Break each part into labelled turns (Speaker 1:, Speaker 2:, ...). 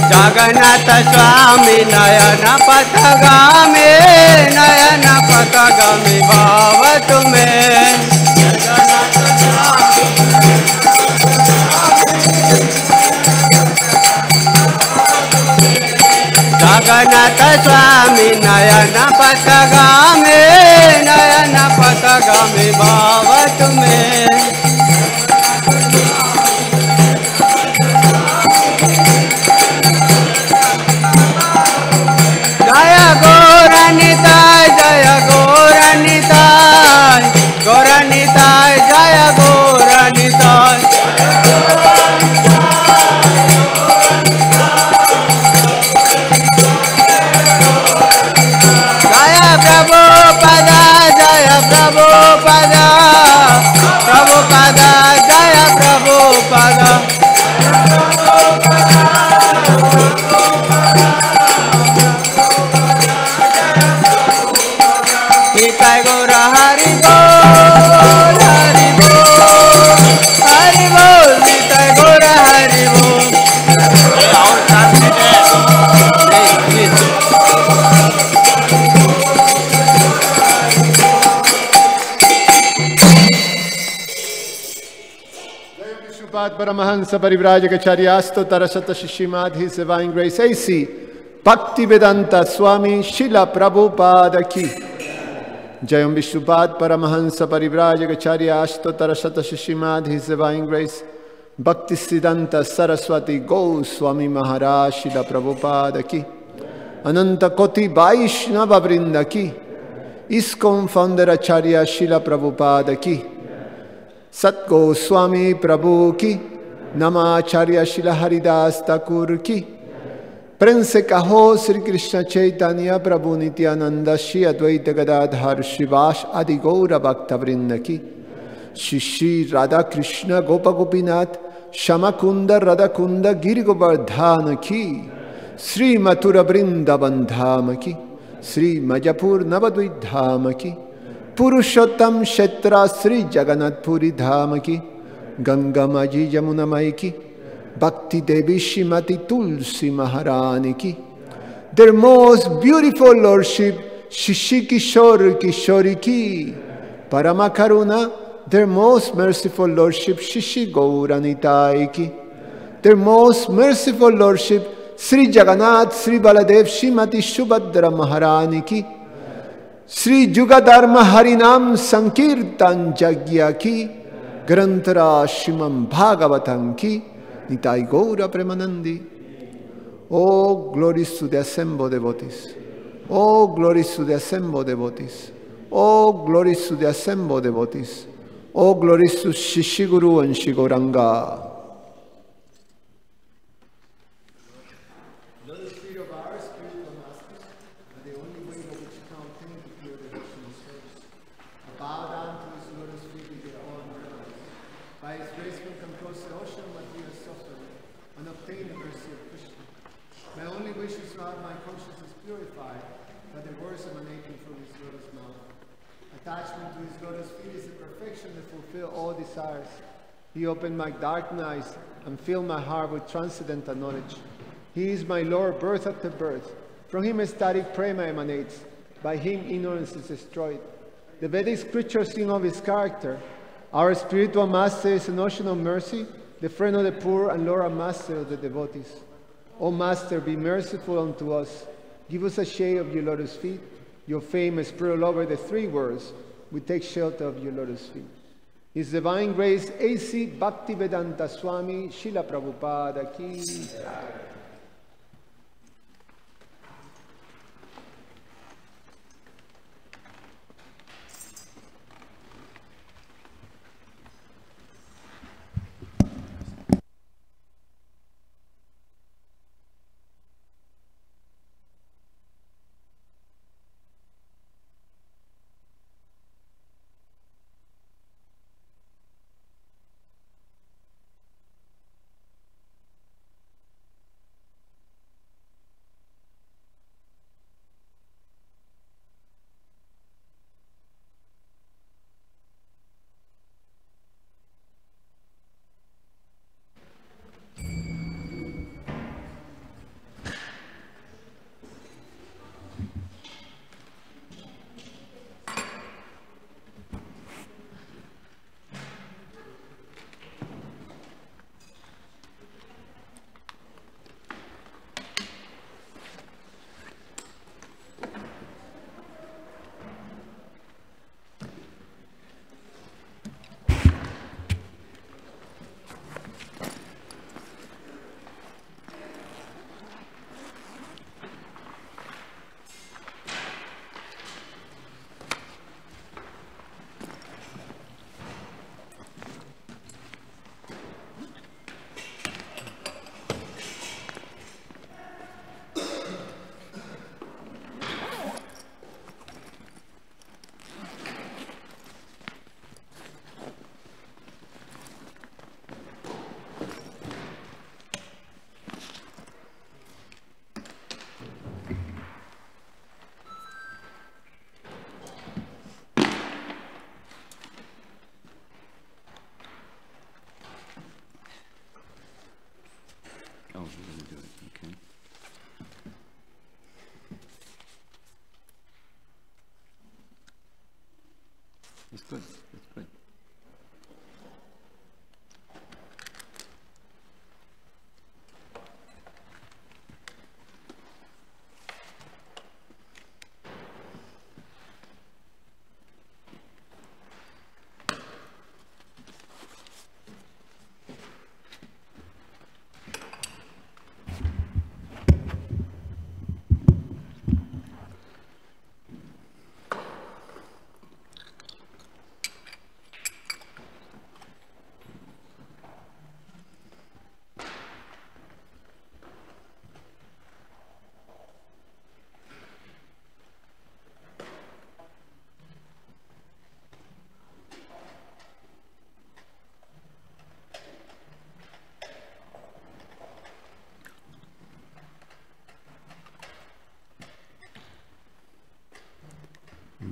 Speaker 1: जगन्नाथ स्वामी नयन पथगामी, नयन पथगामी भाव तुम्हें। जगन्नाथ स्वामी नयन पथगामी, नयन पथगामी भाव तुम्हें। गौरनिताय जय गौरनिताय, गौरनिताय जय गौरनिताय। जय प्रभुपदा जय प्रभुपदा, प्रभुपदा जय प्रभुपदा। निताय गौर हरि बोल, हरि बोल, हरि बोल, निताय गौर हरि बोल।
Speaker 2: विष्णुपाद परमहंस परिव्राजकाचार्यास्तो तरसत शिष्यमाधि सेवाइन ग्रेस ऐसी भक्ति वेदांता स्वामी शिला प्रभुपाद की जय। विष्णुपाद परमहंस परिव्राजकाचार्यास्तो तरसत शिष्यमाधि सेवाइन ग्रेस भक्ति सिद्धांत सरस्वती गौ स्वामी महाराज शिला प्रभुपाद की। अनंत कोटि वैष्णव वृंद की। ISKCON फाउंडर आचार्य शिला प्रभुपाद की। Sat Goswami Prabhu ki, Namacharya Shila Haridas Thakur ki, Prince Kaho Sri Krishna Chaitanya Prabhu Nityananda Shri Advaita Gadadhar Shrivash Adi Gaura Bhakta Vrinda ki, Shri Radha Krishna Gopa Gopinath Shamakunda Radhakunda Giri Govardhana ki, Sri Mathura Vrindavan Dhama ki, Sri Majapur Navadvip Dhama ki, Purushottam Kshetra Sri Jagannath Puri Dhama ki, Ganga Maji Jamuna Mai ki, Bhakti Devi Shrimati Tulsi Maharani ki, their most beautiful Lordship Shishi Kishore Kishori ki, Paramakaruna, their most merciful Lordship Shishi Gauranitai ki, their most merciful Lordship Sri Jagannath Sri Baladev Shrimati Subhadra Maharani ki, Sri Jugadharma Harinam Sankirtan Jagya ki, Grantara Shrimam Bhagavatam ki, Nitai Gaura Premanandi. Oh, glories to the assembled devotees. Oh, glories to the assembled devotees. Oh, glories to the assembled devotees. Oh, glories to Shishiguru and Shigoranga. Attachment to his lotus feet is the perfection that fulfills all desires. He opened my darkened eyes and filled my heart with transcendental knowledge. He is my Lord, birth after birth. From him ecstatic prema emanates. By him ignorance is destroyed. The Vedic scriptures sing of his character. Our spiritual master is an ocean of mercy, the friend of the poor and Lord and master of the devotees. O Master, be merciful unto us. Give us a shade of your lotus feet. Your fame is spread all over the three worlds. We take shelter of your lotus feet. His Divine Grace, A.C. Bhaktivedanta Swami, Srila Prabhupada ki.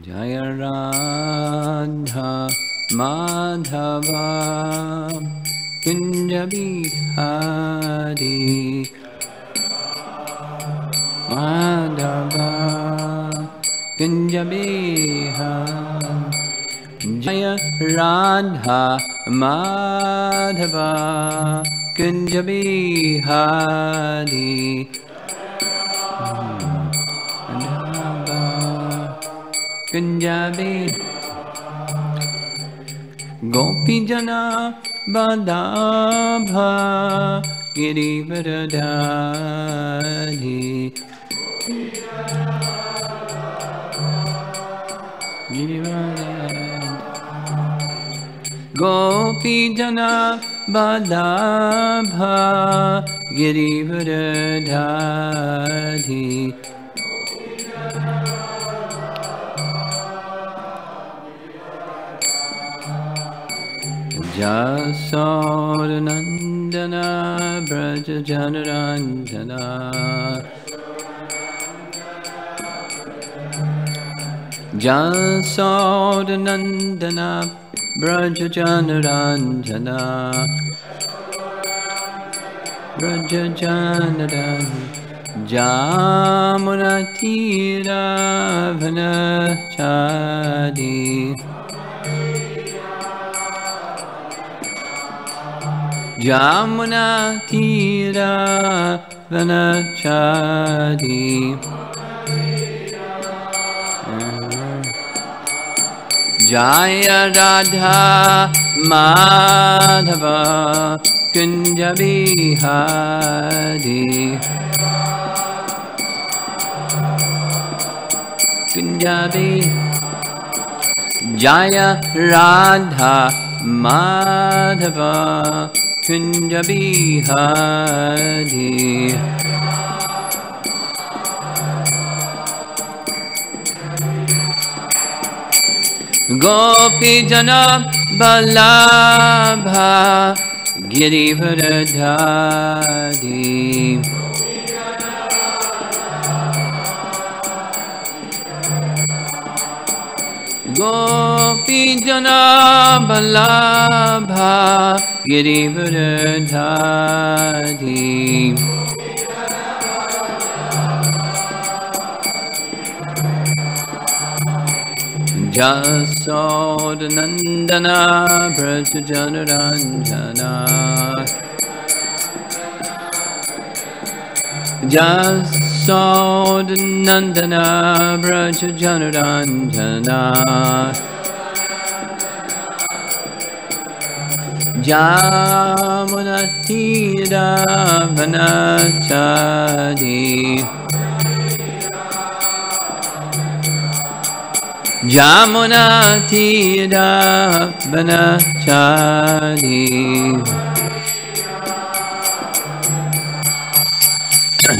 Speaker 1: Jaya Radha Madhava Kunja Bihari Madhava Kunja Bihari Jaya Radha Madhava Kunja Bihari Kunjabi Gopi Jana Badabha Girivardhari Gopi Jana Badabha Girivardhari Jasodanandana Braja Janaranjana Jasodanandana Braja Janaranjana Braja Janaranjana Jamunatira Vanachadi Jamuna Tira Vanachadi Jaya Radha Madhava Kunja Bihari Kunjabi Jaya Radha Madhava Kunja Bihari Gopi Jana Balabha Girivardhari Gopi Jana Balabha Girivardhari Jasodanandana Braja Janaranjana Jasodanandana Braja Janaranjana Jamunatira Vanachadi Jamunatira Vanachadi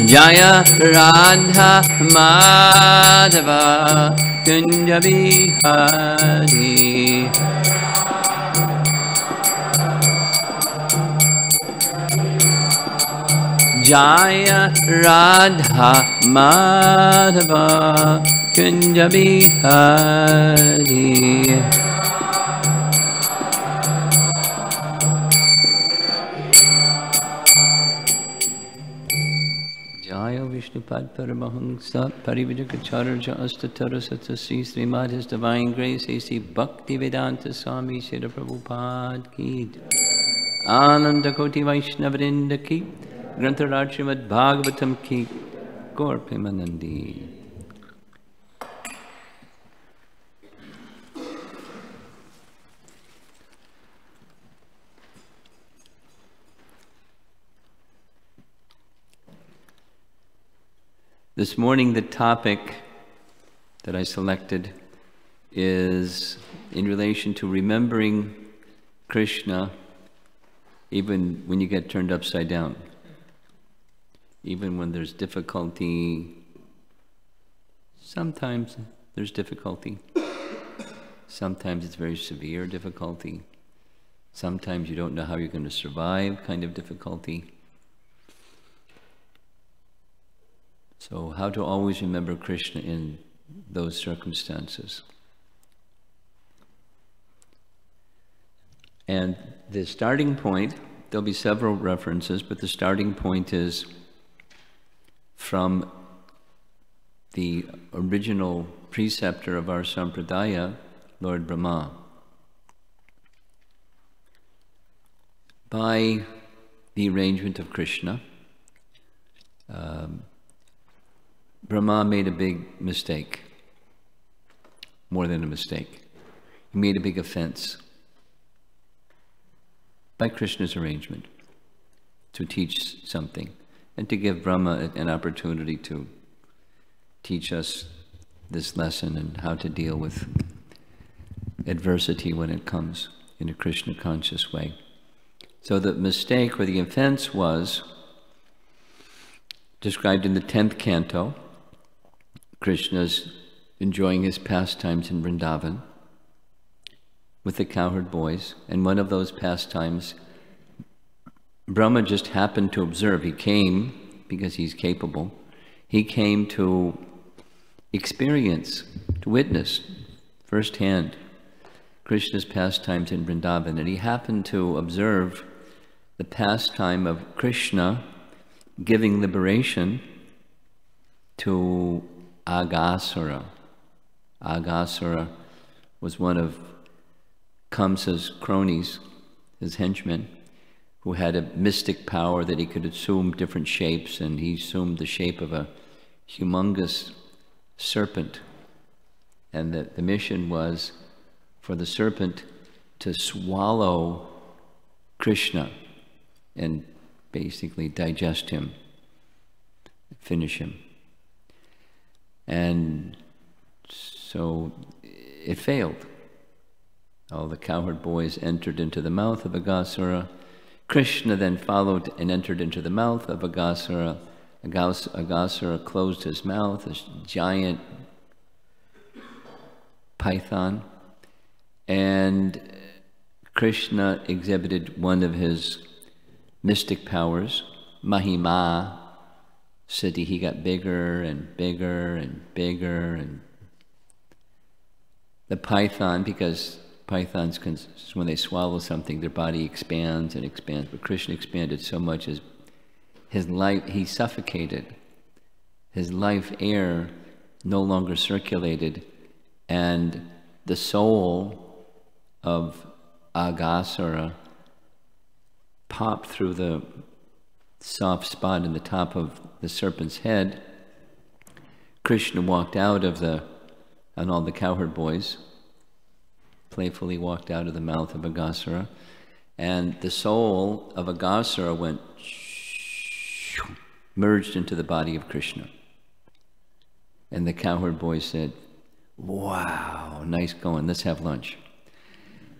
Speaker 1: Jaya Radha Madhava Kunja Bihari Jaya Radha Madhava Kunja Bihari Jaya Vishnupad Paramahamsa Parivajakacarya Astatara Satsasi Srimad His Divine Grace A.C. Bhaktivedanta Swami Srila Prabhupada Ki Ananda Koti Vaishnavrinda Ki Grantharaj Srimad Bhagavatam Ki Gaur Premanandi. This morning, the topic that I selected is in relation to remembering Krishna even when you get turned upside down. Even when there's difficulty, sometimes there's difficulty. Sometimes it's very severe difficulty. Sometimes you don't know how you're going to survive kind of difficulty. So how to always remember Krishna in those circumstances. And the starting point, there'll be several references, but the starting point is from the original preceptor of our sampradaya, Lord Brahma. By the arrangement of Krishna, Brahma made a big mistake, more than a mistake. He made a big offense by Krishna's arrangement to teach something and to give Brahma an opportunity to teach us this lesson and how to deal with adversity when it comes in a Krishna conscious way. So the mistake or the offense was described in the 10th canto. Krishna's enjoying his pastimes in Vrindavan with the cowherd boys, and one of those pastimes, Brahma just happened to observe. He came, because he's capable, he came to experience, to witness firsthand Krishna's pastimes in Vrindavan, and he happened to observe the pastime of Krishna giving liberation to Aghasura. Aghasura was one of Kamsa's cronies, his henchmen, who had a mystic power that he could assume different shapes, and he assumed the shape of a humongous serpent. And the mission was for the serpent to swallow Krishna and basically digest him, finish him. And so it failed. All the cowherd boys entered into the mouth of Aghasura. Krishna then followed and entered into the mouth of Aghasura. Aghasura closed his mouth, this giant python, and Krishna exhibited one of his mystic powers, Mahima Siddhi. He got bigger and bigger and bigger, and the python, because pythons, when they swallow something, their body expands and expands, but Krishna expanded so much as his life, he suffocated. His life air no longer circulated, and the soul of Aghasura popped through the soft spot in the top of the serpent's head. Krishna walked out of and all the cowherd boys playfully walked out of the mouth of Aghasura, and the soul of Aghasura went, merged into the body of Krishna. And the cowherd boys said, "Wow, nice going, let's have lunch."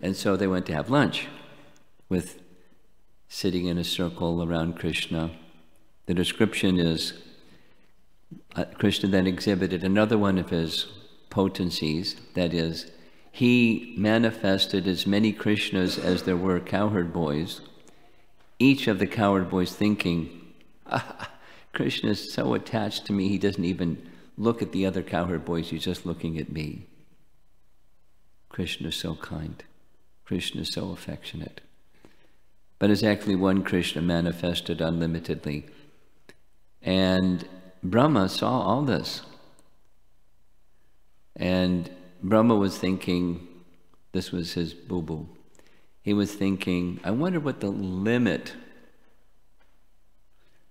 Speaker 1: And so they went to have lunch, with sitting in a circle around Krishna. The description is, Krishna then exhibited another one of his potencies, that is, he manifested as many Krishnas as there were cowherd boys, each of the cowherd boys thinking, Krishna is so attached to me, he doesn't even look at the other cowherd boys, he's just looking at me. Krishna is so kind. Krishna is so affectionate. But it's actually one Krishna manifested unlimitedly. And Brahma saw all this. And Brahma was thinking, this was his boo-boo, he was thinking, I wonder what the limit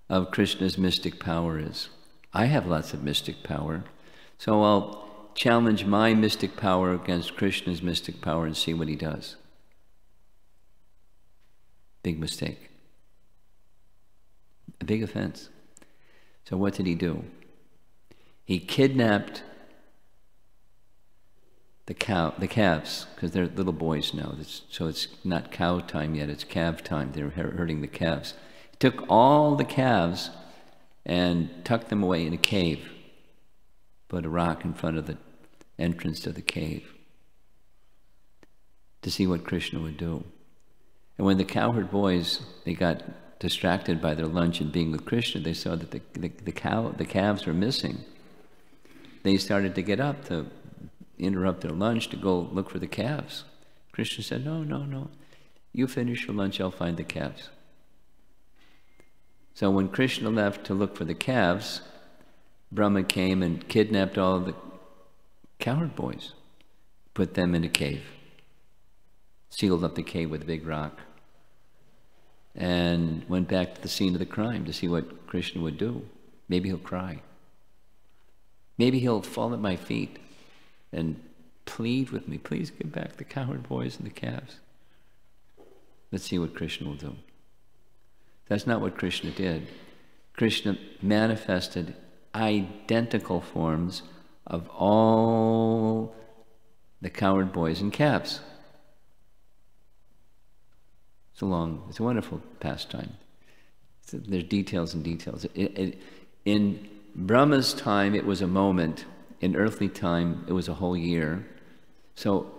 Speaker 1: of Krishna's mystic power is. I have lots of mystic power, so I'll challenge my mystic power against Krishna's mystic power and see what he does. Big mistake. A big offense. So what did he do? He kidnapped the calves, because they're little boys now, so it's not cow time yet, it's calf time. They're herding the calves. He took all the calves and tucked them away in a cave, put a rock in front of the entrance to the cave to see what Krishna would do. And when the cowherd boys, they got distracted by their lunch and being with Krishna, they saw that the calves were missing. They started to get up to interrupt their lunch to go look for the calves. Krishna said, no, You finish your lunch, I'll find the calves. So when Krishna left to look for the calves, Brahma came and kidnapped all the cowherd boys, put them in a cave, sealed up the cave with a big rock, and went back to the scene of the crime to see what Krishna would do. Maybe he'll cry. Maybe he'll fall at my feet and plead with me, please give back the cowherd boys and the calves. Let's see what Krishna will do. That's not what Krishna did. Krishna manifested identical forms of all the cowherd boys and calves. It's a wonderful pastime. There's details and details. In Brahma's time, it was a moment. In earthly time, it was a whole year. So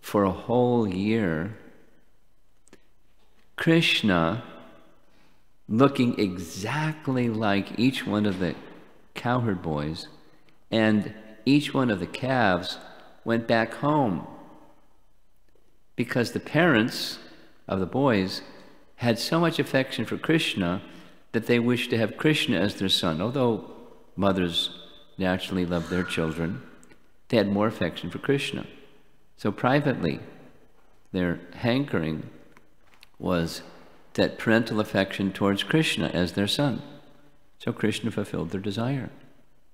Speaker 1: for a whole year, Krishna, looking exactly like each one of the cowherd boys and each one of the calves, went back home because the parents of the boys had so much affection for Krishna that they wished to have Krishna as their son. Although mothers naturally love their children, they had more affection for Krishna. So privately, their hankering was that parental affection towards Krishna as their son. So Krishna fulfilled their desire.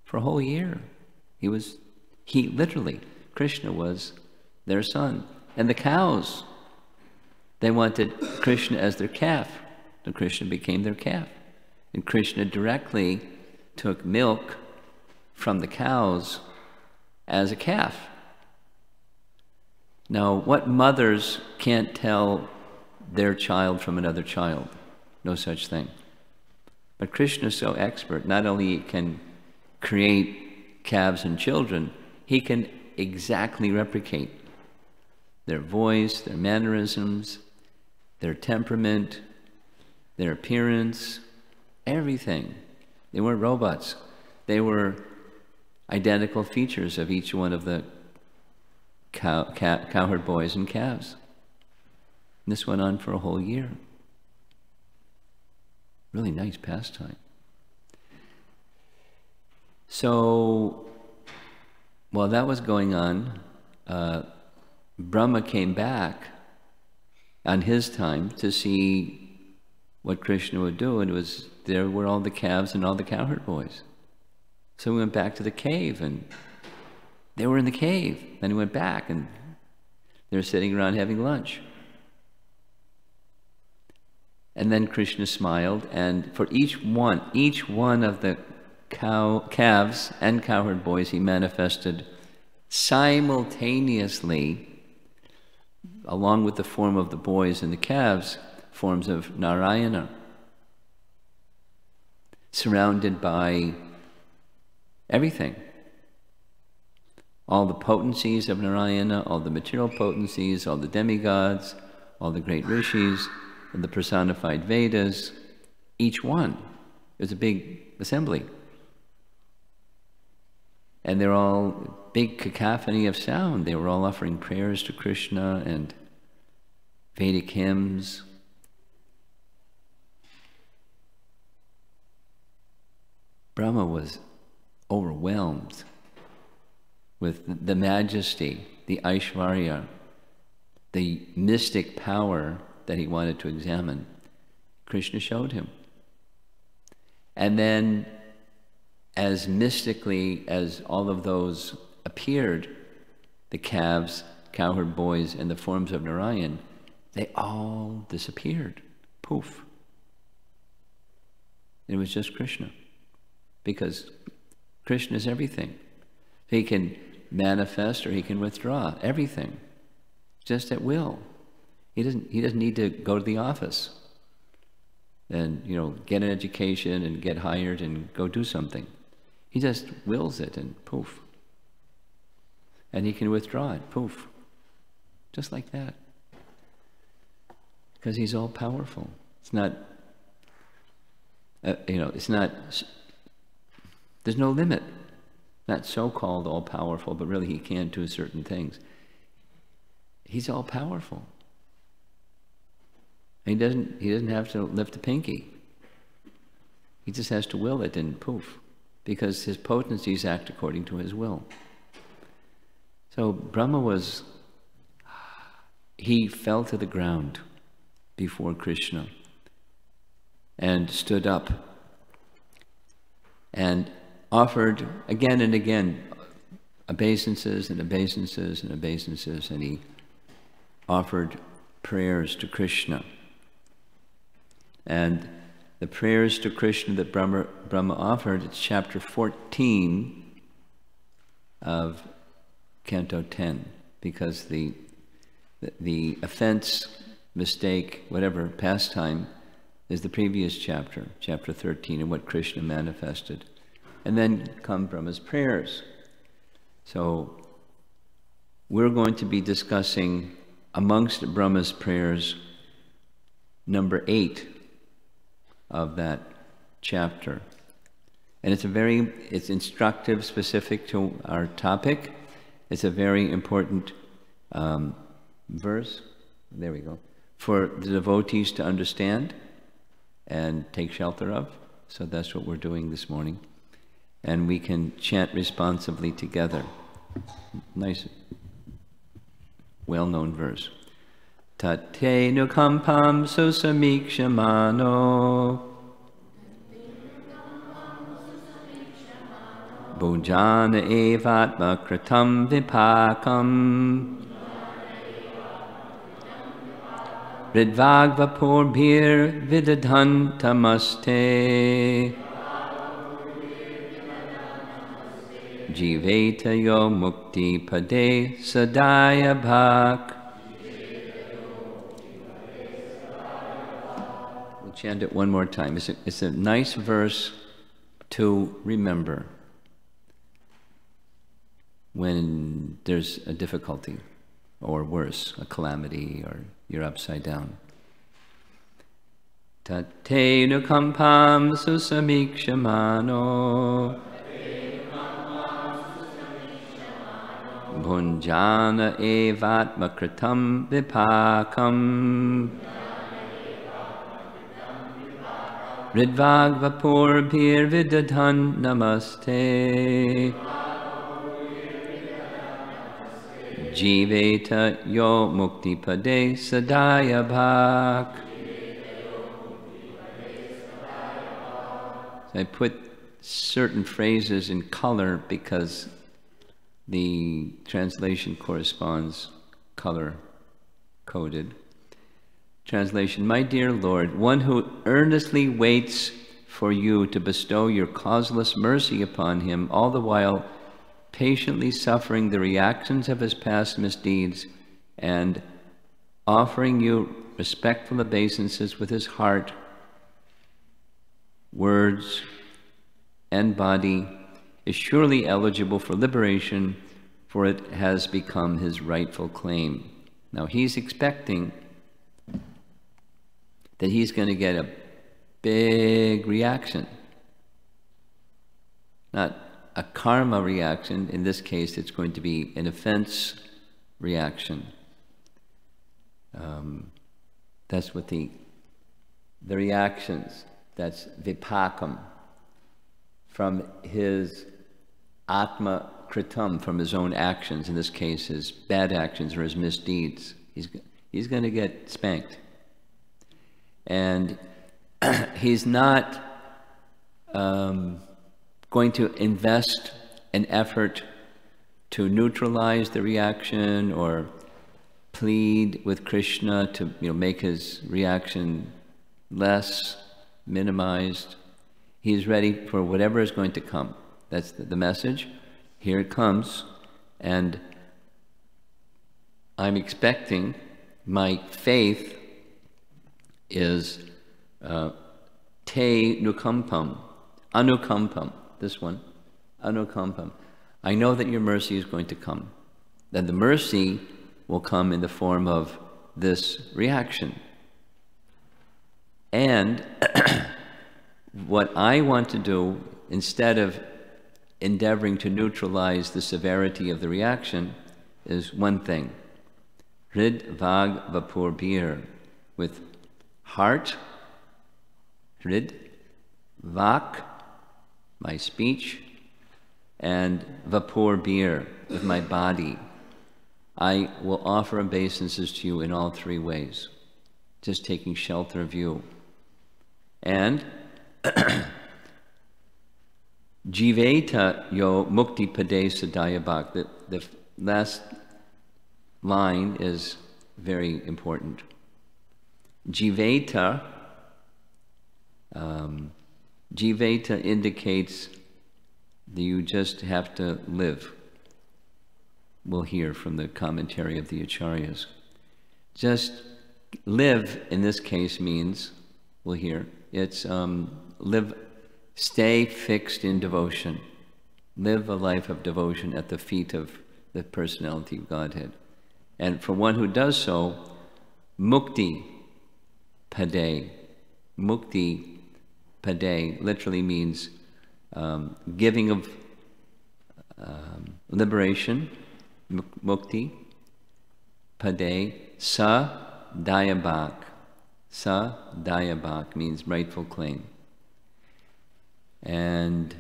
Speaker 1: For a whole year, Krishna was their son. And the cows, they wanted Krishna as their calf. So Krishna became their calf. And Krishna directly took milk from the cows as a calf. Now, what mothers can't tell their child from another child? No such thing. But Krishna is so expert, not only can create calves and children, he can exactly replicate their voice, their mannerisms, their temperament, their appearance, everything. They weren't robots. They were identical features of each one of the cowherd boys and calves. And this went on for a whole year. Really nice pastime. So, while that was going on, Brahma came back on his time to see what Krishna would do, and there were all the calves and all the cowherd boys. So we went back to the cave, and they were in the cave. Then he went back, and they were sitting around having lunch. And then Krishna smiled, and for each one of the calves and cowherd boys, he manifested simultaneously, along with the form of the boys and the calves, forms of Narayana, surrounded by everything. All the potencies of Narayana, all the material potencies, all the demigods, all the great rishis, and the personified Vedas, each one. It was a big assembly. And they're all big cacophony of sound. They were all offering prayers to Krishna and Vedic hymns. Brahma was overwhelmed with the majesty, the Aishvarya, the mystic power that he wanted to examine. Krishna showed him. And then, as mystically as all of those appeared, the calves, cowherd boys, and the forms of Narayan, they all disappeared. Poof. It was just Krishna. Because Krishna is everything. He can manifest or he can withdraw everything, just at will. He doesn't need to go to the office and get an education and get hired and go do something. He just wills it and poof. And he can withdraw it, poof. Just like that. Because he's all powerful. It's not, it's not, there's no limit. Not so-called all powerful, but really he can't do certain things. He's all powerful. He doesn't have to lift a pinky. He just has to will it and poof, because his potencies act according to his will. So Brahma he fell to the ground before Krishna and stood up and offered again and again obeisances and obeisances and obeisances, and he offered prayers to Krishna. And the prayers to Krishna that Brahma offered, it's chapter 14 of Canto 10, because the offense, mistake, whatever, pastime, is the previous chapter, chapter 13, and what Krishna manifested. And then come Brahma's prayers. So we're going to be discussing amongst Brahma's prayers number 8 of that chapter. And it's instructive, specific to our topic. It's a very important verse, there we go, for the devotees to understand and take shelter of. So that's what we're doing this morning. And we can chant responsively together. Nice, well-known verse. Tate nukampam susamikshamano bhujana evatma kratam vipakam ridvagvapurbhir vidadhantamaste jiveta yo mukti pade sadaya bhak. We'll chant it one more time. It's a nice verse to remember when there's a difficulty, or worse, a calamity, or you're upside down. Tate nukampam susamikshamano bhunjana evatma kritam vipakam ridvagvapurbhir vidadhan namaste jiveta yo mukti pade sadaya bhak. So I put certain phrases in color because the translation corresponds color-coded. Translation: My dear Lord, one who earnestly waits for you to bestow your causeless mercy upon him, all the while patiently suffering the reactions of his past misdeeds and offering you respectful obeisances with his heart, words, and body, is surely eligible for liberation, for it has become his rightful claim. Now he's expecting that he's going to get a big reaction, not a karma reaction. In this case, it's going to be an offense reaction. That's what the reactions, that's vipakam, from his atma kritam, from his own actions, in this case his bad actions or his misdeeds. He's going to get spanked. And he's not going to invest an effort to neutralize the reaction or plead with Krishna to make his reaction less, minimized. He's ready for whatever is going to come. That's the message. Here it comes, and I'm expecting, my faith is te nukampam, anukampam, this one, anukampam. I know that your mercy is going to come. Then the mercy will come in the form of this reaction. And what I want to do, instead of endeavoring to neutralize the severity of the reaction, is one thing. Rid vag vapur bir, with heart, hrid, vak, my speech, and vapor beer, with my body. I will offer obeisances to you in all three ways, just taking shelter of you. And Jiveta yo mukti pade sadayabak. The last line is very important. Jiveta, Jiveta indicates that you just have to live. We'll hear from the commentary of the Acharyas. Just live, in this case, means, we'll hear, it's live, stay fixed in devotion. Live a life of devotion at the feet of the personality of Godhead. And for one who does so, mukti pade. Mukti pade literally means giving of liberation, mukti, pade, sa dayabak. Sa dayabak means rightful claim. And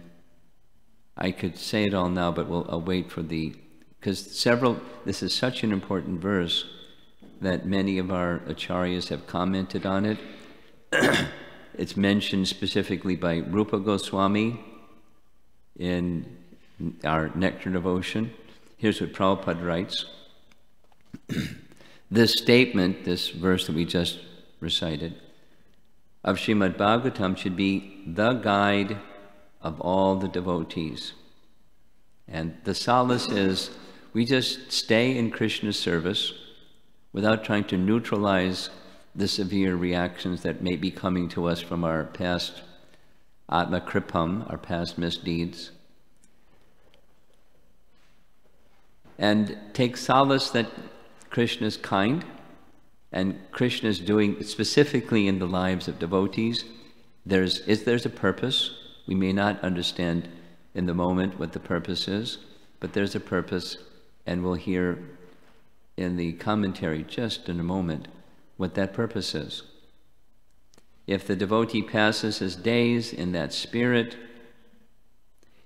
Speaker 1: I could say it all now, but I'll wait for because this is such an important verse that many of our acharyas have commented on it. It's mentioned specifically by Rupa Goswami in our Nectar Devotion. Here's what Prabhupada writes. This statement, this verse that we just recited, of Srimad Bhagavatam should be the guide of all the devotees. And the solace is we just stay in Krishna's service without trying to neutralize the severe reactions that may be coming to us from our past atma kripam, our past misdeeds. And take solace that Krishna is kind, and Krishna is doing, specifically in the lives of devotees, there's a purpose. We may not understand in the moment what the purpose is, but there's a purpose, and we'll hear in the commentary just in a moment what that purpose is. If the devotee passes his days in that spirit,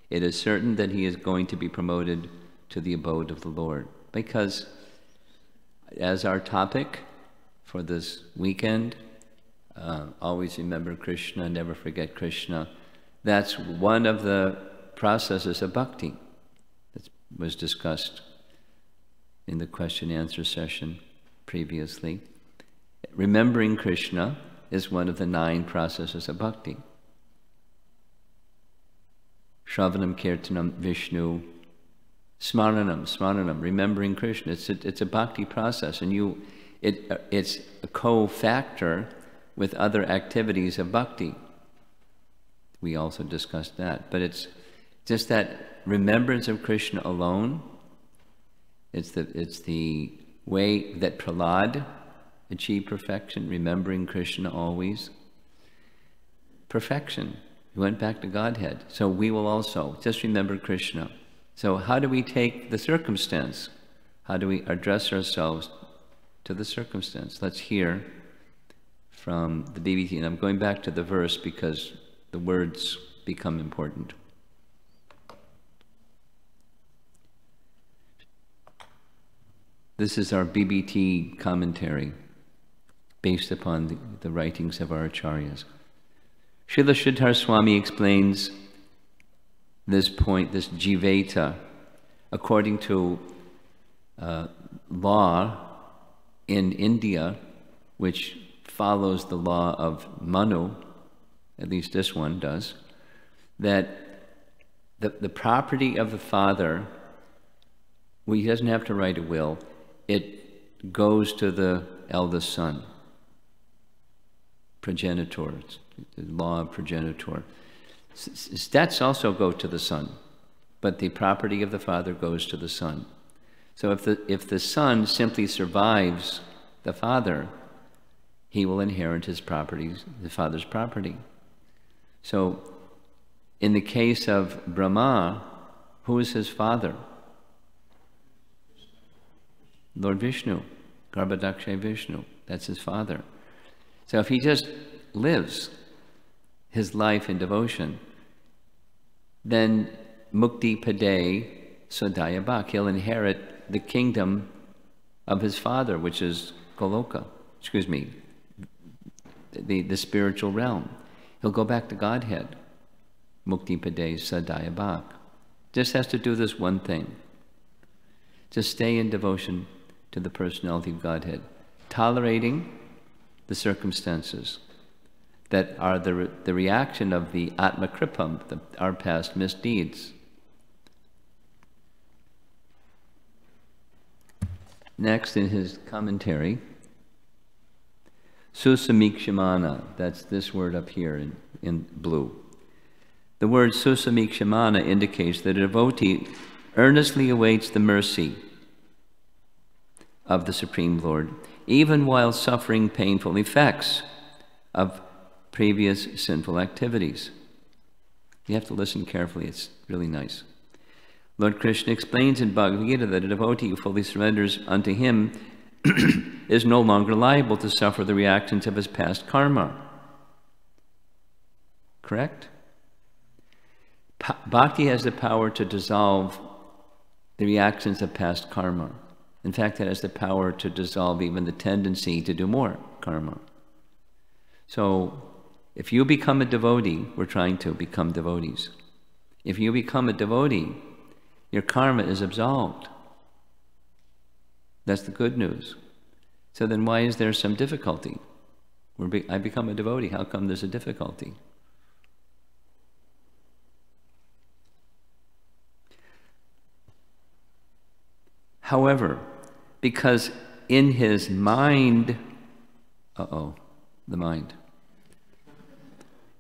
Speaker 1: it is certain that he is going to be promoted to the abode of the Lord. Because as our topic for this weekend, always remember Krishna, never forget Krishna, that's one of the processes of bhakti that was discussed in the question-answer session previously. Remembering Krishna is one of the 9 processes of bhakti. Shravanam, Kirtanam, Vishnu, Smaranam, remembering Krishna. It's a bhakti process, and it's a co-factor with other activities of bhakti. We also discussed that, but it's just that remembrance of Krishna alone. It's the way that Prahlad achieved perfection, remembering Krishna always. Perfection. He went back to Godhead. So we will also just remember Krishna. So how do we take the circumstance? How do we address ourselves to the circumstance? Let's hear from the BBT. And I'm going back to the verse because the words become important. This is our BBT commentary based upon the writings of our acharyas. Srila Sridhar Swami explains this point, this jiveta, according to law in India, which follows the law of Manu, at least this one does, that the property of the father, he doesn't have to write a will, it goes to the eldest son, progenitor, the law of progenitor. Debts also go to the son, but the property of the father goes to the son. So if the son simply survives the father, he will inherit his properties, the father's property. So in the case of Brahma, who is his father? Lord Vishnu, Garbhadakshay Vishnu, that's his father. So if he just lives his life in devotion, then mukti pade sodaya bhak, he'll inherit the kingdom of his father, which is Goloka, the spiritual realm. He'll go back to Godhead. Mukti pade sadaya bhak. Just has to do this one thing. Just stay in devotion to the personality of Godhead, tolerating the circumstances that are the reaction of the Atma Kripam, our past misdeeds. Next, in his commentary, Susamikshamana, that's this word up here in blue. The word Susamikshamana indicates that a devotee earnestly awaits the mercy of the Supreme Lord, even while suffering painful effects of previous sinful activities. You have to listen carefully, it's really nice. Lord Krishna explains in Bhagavad Gita that a devotee who fully surrenders unto him is no longer liable to suffer the reactions of his past karma. Correct? Bhakti has the power to dissolve the reactions of past karma. In fact, it has the power to dissolve even the tendency to do more karma. So, if you become a devotee, we're trying to become devotees. If you become a devotee, your karma is absolved. That's the good news. So then why is there some difficulty? I become a devotee, how come there's a difficulty? However, because in his mind, the mind.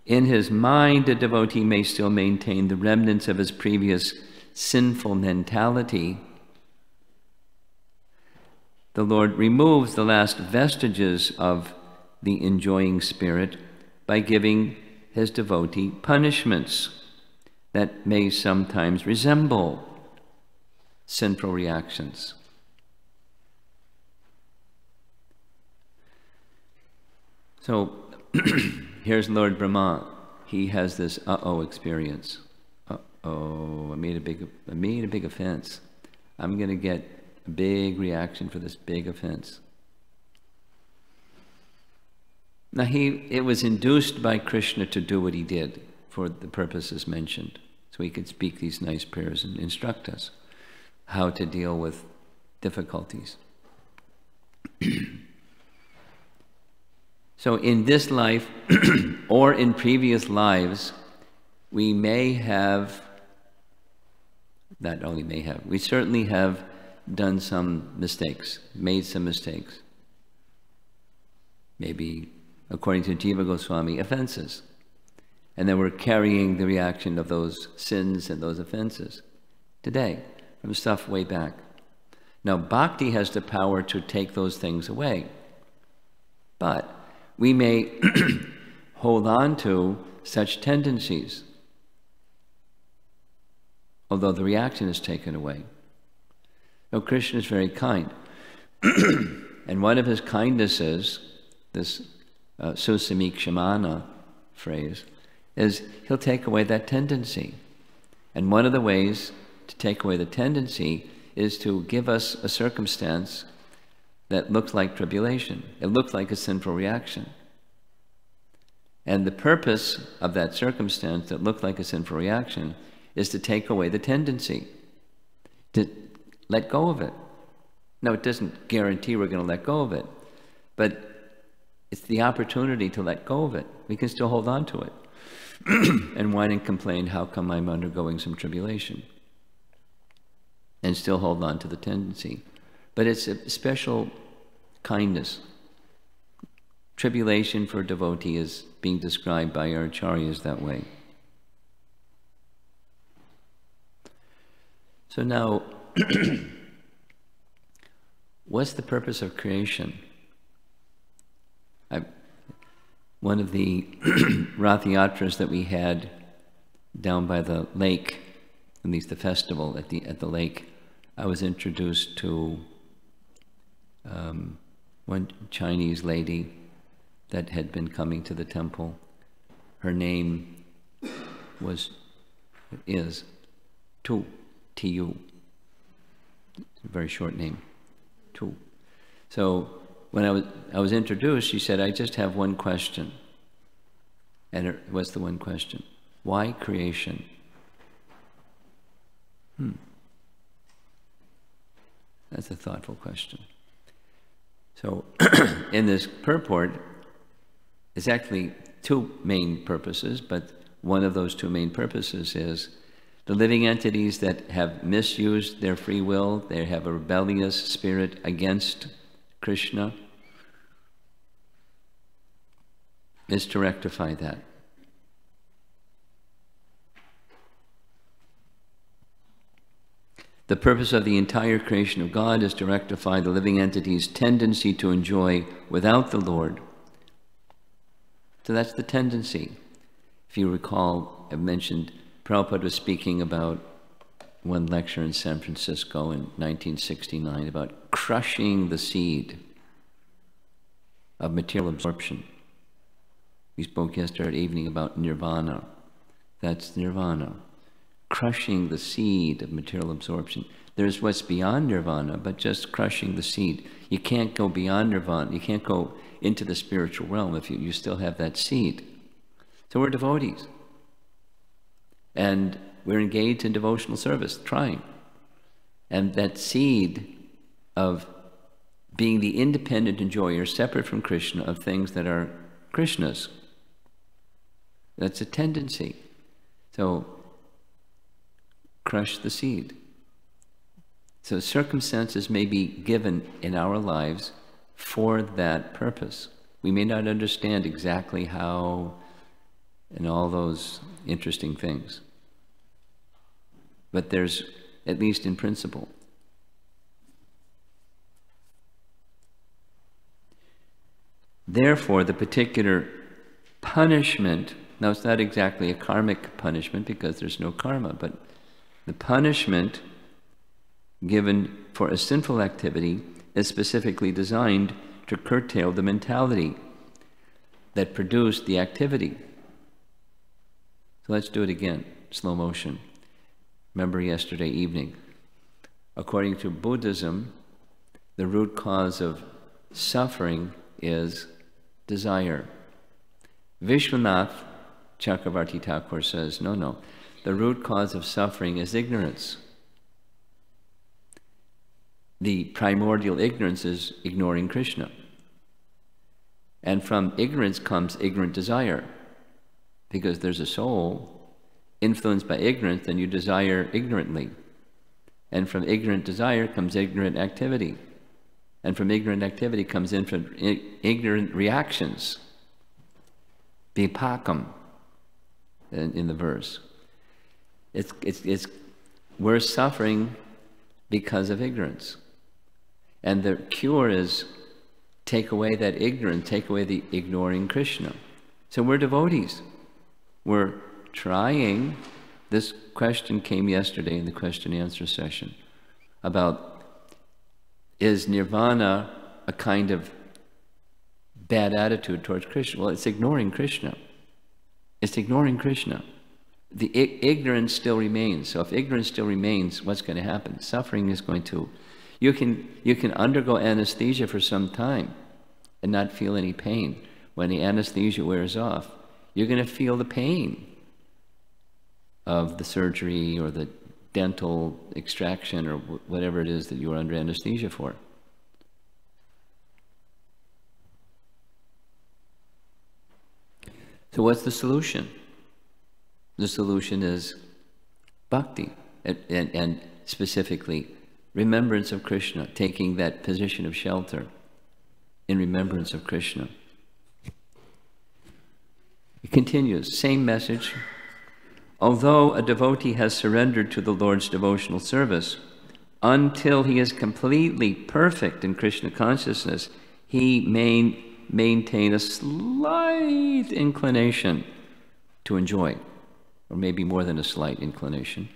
Speaker 1: In his mind, a devotee may still maintain the remnants of his previous sinful mentality. The Lord removes the last vestiges of the enjoying spirit by giving his devotee punishments that may sometimes resemble sinful reactions. So here's Lord Brahma. He has this experience. I made a big offense. I'm going to get a big reaction for this big offense. Now it was induced by Krishna to do what he did for the purposes mentioned. So he could speak these nice prayers and instruct us how to deal with difficulties. So in this life, or in previous lives, we may have, we certainly have done some mistakes, made some mistakes. Maybe, according to Jiva Goswami, offenses. And then we're carrying the reaction of those sins and those offenses today, from stuff way back. Now, bhakti has the power to take those things away. But we may hold on to such tendencies, although the reaction is taken away. So Krishna is very kind. And one of his kindnesses, this Susamikshamana phrase, is he'll take away that tendency. And one of the ways to take away the tendency is to give us a circumstance that looks like tribulation. It looks like a sinful reaction. And the purpose of that circumstance that looked like a sinful reaction is to take away the tendency, to let go of it. Now, it doesn't guarantee we're going to let go of it, but it's the opportunity to let go of it. We can still hold on to it and whine and complain, how come I'm undergoing some tribulation? And still hold on to the tendency. But it's a special kindness. Tribulation for a devotee is being described by our acharyas that way. So now, what's the purpose of creation? One of the Rath Yatras that we had down by the lake, at least the festival at the lake, I was introduced to one Chinese lady that had been coming to the temple. Her name is Tu, T-U. A very short name, Tu. So when I was introduced, she said, I just have one question. And what's the one question? Why creation? That's a thoughtful question. So in this purport, it's actually two main purposes, but one of those two main purposes is the living entities that have misused their free will, they have a rebellious spirit against Krishna, is to rectify that. The purpose of the entire creation of God is to rectify the living entity's tendency to enjoy without the Lord. So that's the tendency. If you recall, I mentioned Prabhupada was speaking about one lecture in San Francisco in 1969 about crushing the seed of material absorption. We spoke yesterday evening about nirvana. That's nirvana. Crushing the seed of material absorption. There's what's beyond nirvana, but just crushing the seed. You can't go beyond nirvana. You can't go into the spiritual realm if you still have that seed. So we're devotees. And we're engaged in devotional service, trying. And that seed of being the independent enjoyer, separate from Krishna, of things that are Krishna's, that's a tendency. So crush the seed. So circumstances may be given in our lives for that purpose. We may not understand exactly how and all those interesting things, but there's, at least in principle. Therefore, the particular punishment, now it's not exactly a karmic punishment because there's no karma, but the punishment given for a sinful activity is specifically designed to curtail the mentality that produced the activity. So let's do it again, slow motion. Remember yesterday evening, according to Buddhism, the root cause of suffering is desire. Vishwanath Chakravarti Thakur says, no, the root cause of suffering is ignorance. The primordial ignorance is ignoring Krishna. And from ignorance comes ignorant desire. Because there's a soul influenced by ignorance, then you desire ignorantly. And from ignorant desire comes ignorant activity. And from ignorant activity comes ignorant reactions. Vipakam in the verse. We're suffering because of ignorance. And the cure is take away that ignorance, take away the ignoring Krishna. So we're devotees. We're trying. This question came yesterday in the question and answer session about, is nirvana a kind of bad attitude towards Krishna? Well, it's ignoring Krishna. It's ignoring Krishna. The ignorance still remains. So if ignorance still remains, what's going to happen? Suffering is going to... You can undergo anesthesia for some time and not feel any pain. When the anesthesia wears off, you're going to feel the pain of the surgery or the dental extraction or whatever it is that you're under anesthesia for. So what's the solution? The solution is bhakti, and specifically remembrance of Krishna, taking that position of shelter in remembrance of Krishna. It continues, same message. Although a devotee has surrendered to the Lord's devotional service, until he is completely perfect in Krishna consciousness, he may maintain a slight inclination to enjoy, or maybe more than a slight inclination,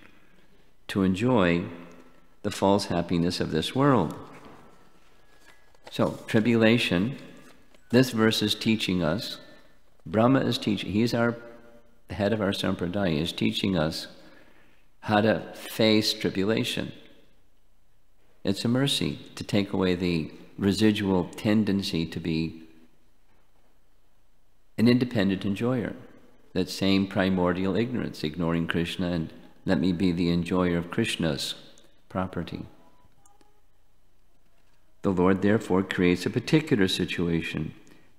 Speaker 1: to enjoy the false happiness of this world. So, tribulation This verse is teaching us, Brahma is teaching, he's the head of our sampradaya, is teaching us how to face tribulation. It's a mercy to take away the residual tendency to be an independent enjoyer. That same primordial ignorance, ignoring Krishna and let me be the enjoyer of Krishna's property. The Lord therefore creates a particular situation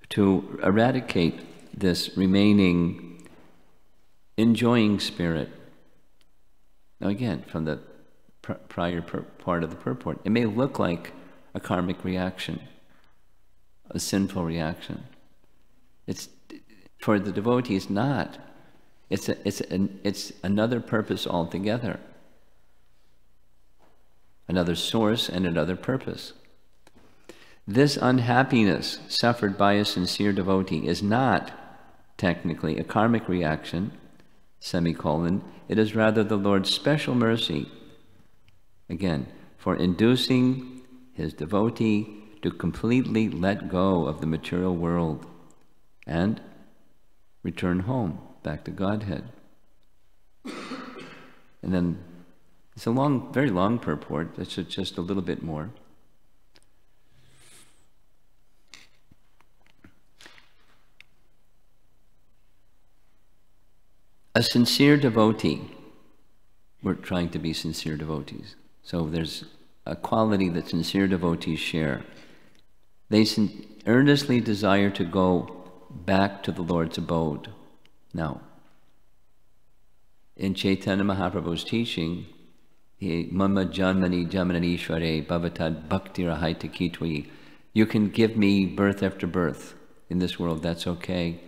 Speaker 1: to eradicate this remaining enjoying spirit. Now again, from the prior part of the purport, it may look like a karmic reaction, a sinful reaction. It's for the devotee, it's not. It's another purpose altogether, another source and another purpose. This unhappiness suffered by a sincere devotee is not technically a karmic reaction, semicolon. It is rather the Lord's special mercy, again, for inducing his devotee to completely let go of the material world and return home, back to Godhead. And then it's a long, very long purport. It's just a little bit more. A sincere devotee, we're trying to be sincere devotees. So there's a quality that sincere devotees share. They earnestly desire to go back to the Lord's abode. Now, in Chaitanya Mahaprabhu's teaching, Mama Janmani Jamanani Ishware Bhavatad Bhakti Rahaita Kitvi, you can give me birth after birth in this world, that's okay.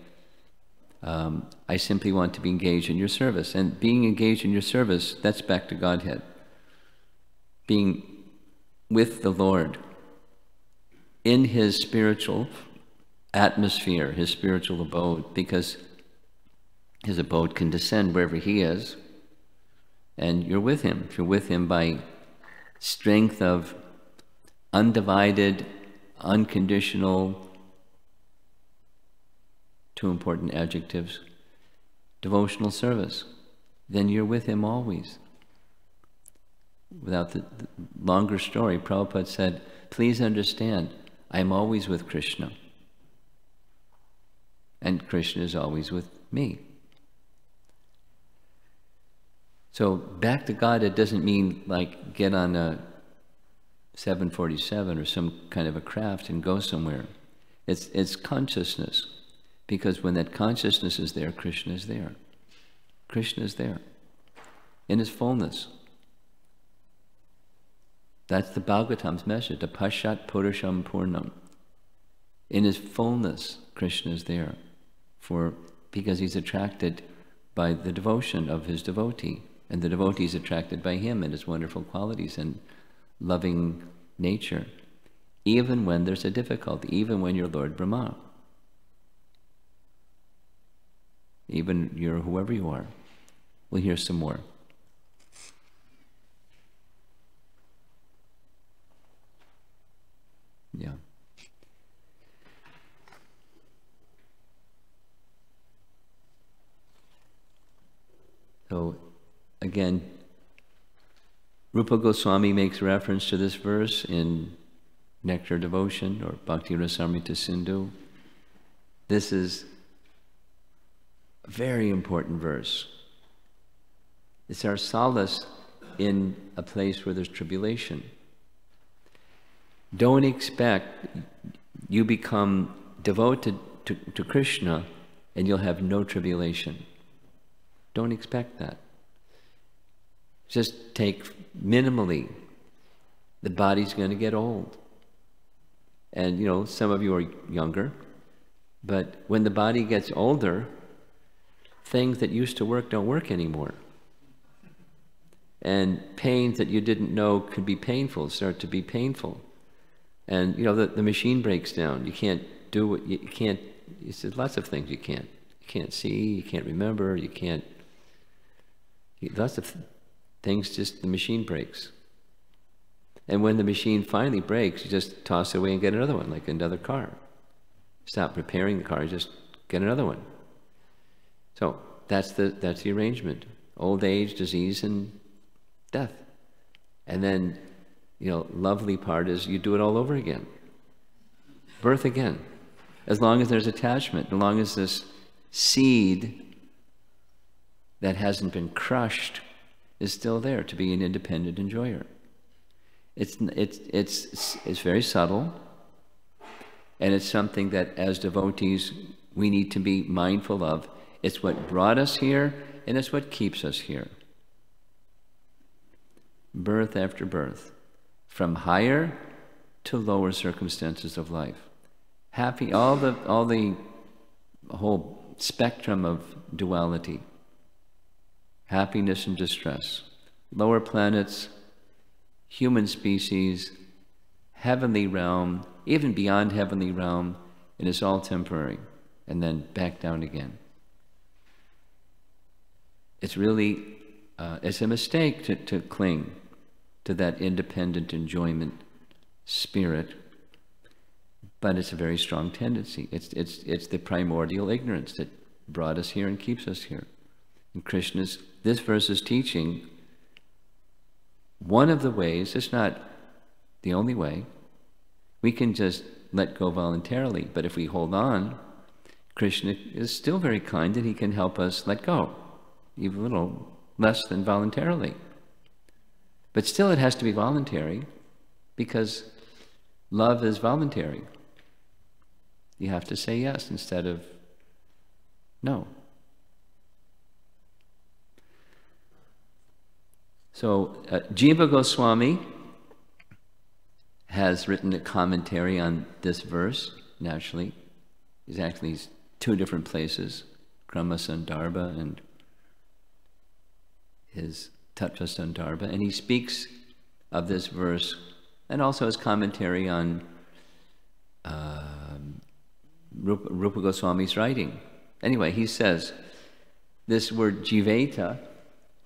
Speaker 1: I simply want to be engaged in your service. And being engaged in your service, that's back to Godhead. Being with the Lord in his spiritual atmosphere, his spiritual abode, because his abode can descend wherever he is, and you're with him. If you're with him by strength of undivided, unconditional, two important adjectives, devotional service, then you're with him always. Without the longer story, Prabhupada said, please understand, I'm always with Krishna. And Krishna is always with me. So back to God, it doesn't mean like get on a 747 or some kind of a craft and go somewhere. It's consciousness. Because when that consciousness is there, Krishna is there. Krishna is there in his fullness. That's the Bhagavatam's message, the Pashat Purusham Purnam. In his fullness, Krishna is there, because he's attracted by the devotion of his devotee, and the devotee is attracted by him and his wonderful qualities and loving nature, even when there's a difficulty, even when you're Lord Brahma, even you're whoever you are. We'll hear some more. Yeah. So, again, Rupa Goswami makes reference to this verse in Nectar Devotion or Bhakti Rasamrita Sindhu. This is a very important verse. It's our solace in a place where there's tribulation. Don't expect you become devoted to Krishna and you'll have no tribulation. Don't expect that. Just take minimally. The body's going to get old. And, you know, some of you are younger, but when the body gets older, things that used to work don't work anymore. And pains that you didn't know could be painful start to be painful. And, you know, the machine breaks down. You can't do what you can't. There's lots of things you can't. You can't see, you can't remember, you can't. Lots of things, just the machine breaks. And when the machine finally breaks, you just toss it away and get another one, like another car. stop repairing the car, just get another one. So that's the arrangement. Old age, disease, and death. And then, lovely part is you do it all over again. Birth again. As long as there's attachment, as long as this seed that hasn't been crushed is still there to be an independent enjoyer. It's very subtle, and it's something that as devotees we need to be mindful of. It's what brought us here, and it's what keeps us here. Birth after birth, from higher to lower circumstances of life. Happy, all the whole spectrum of duality. Happiness and distress. Lower planets, human species, heavenly realm, even beyond heavenly realm, and it's all temporary, and then back down again. It's really, it's a mistake to cling to that independent enjoyment spirit, but it's a very strong tendency. It's the primordial ignorance that brought us here and keeps us here. And this verse is teaching one of the ways, it's not the only way, we can just let go voluntarily, but if we hold on, Krishna is still very kind and he can help us let go, even a little less than voluntarily. But still it has to be voluntary, because love is voluntary. You have to say yes instead of no. So Jiva Goswami has written a commentary on this verse, naturally. He's two different places, Krama Sandarbha and his Tattva Sandarbha, and he speaks of this verse and also his commentary on Rupa Goswami's writing. Anyway, he says this word jiveta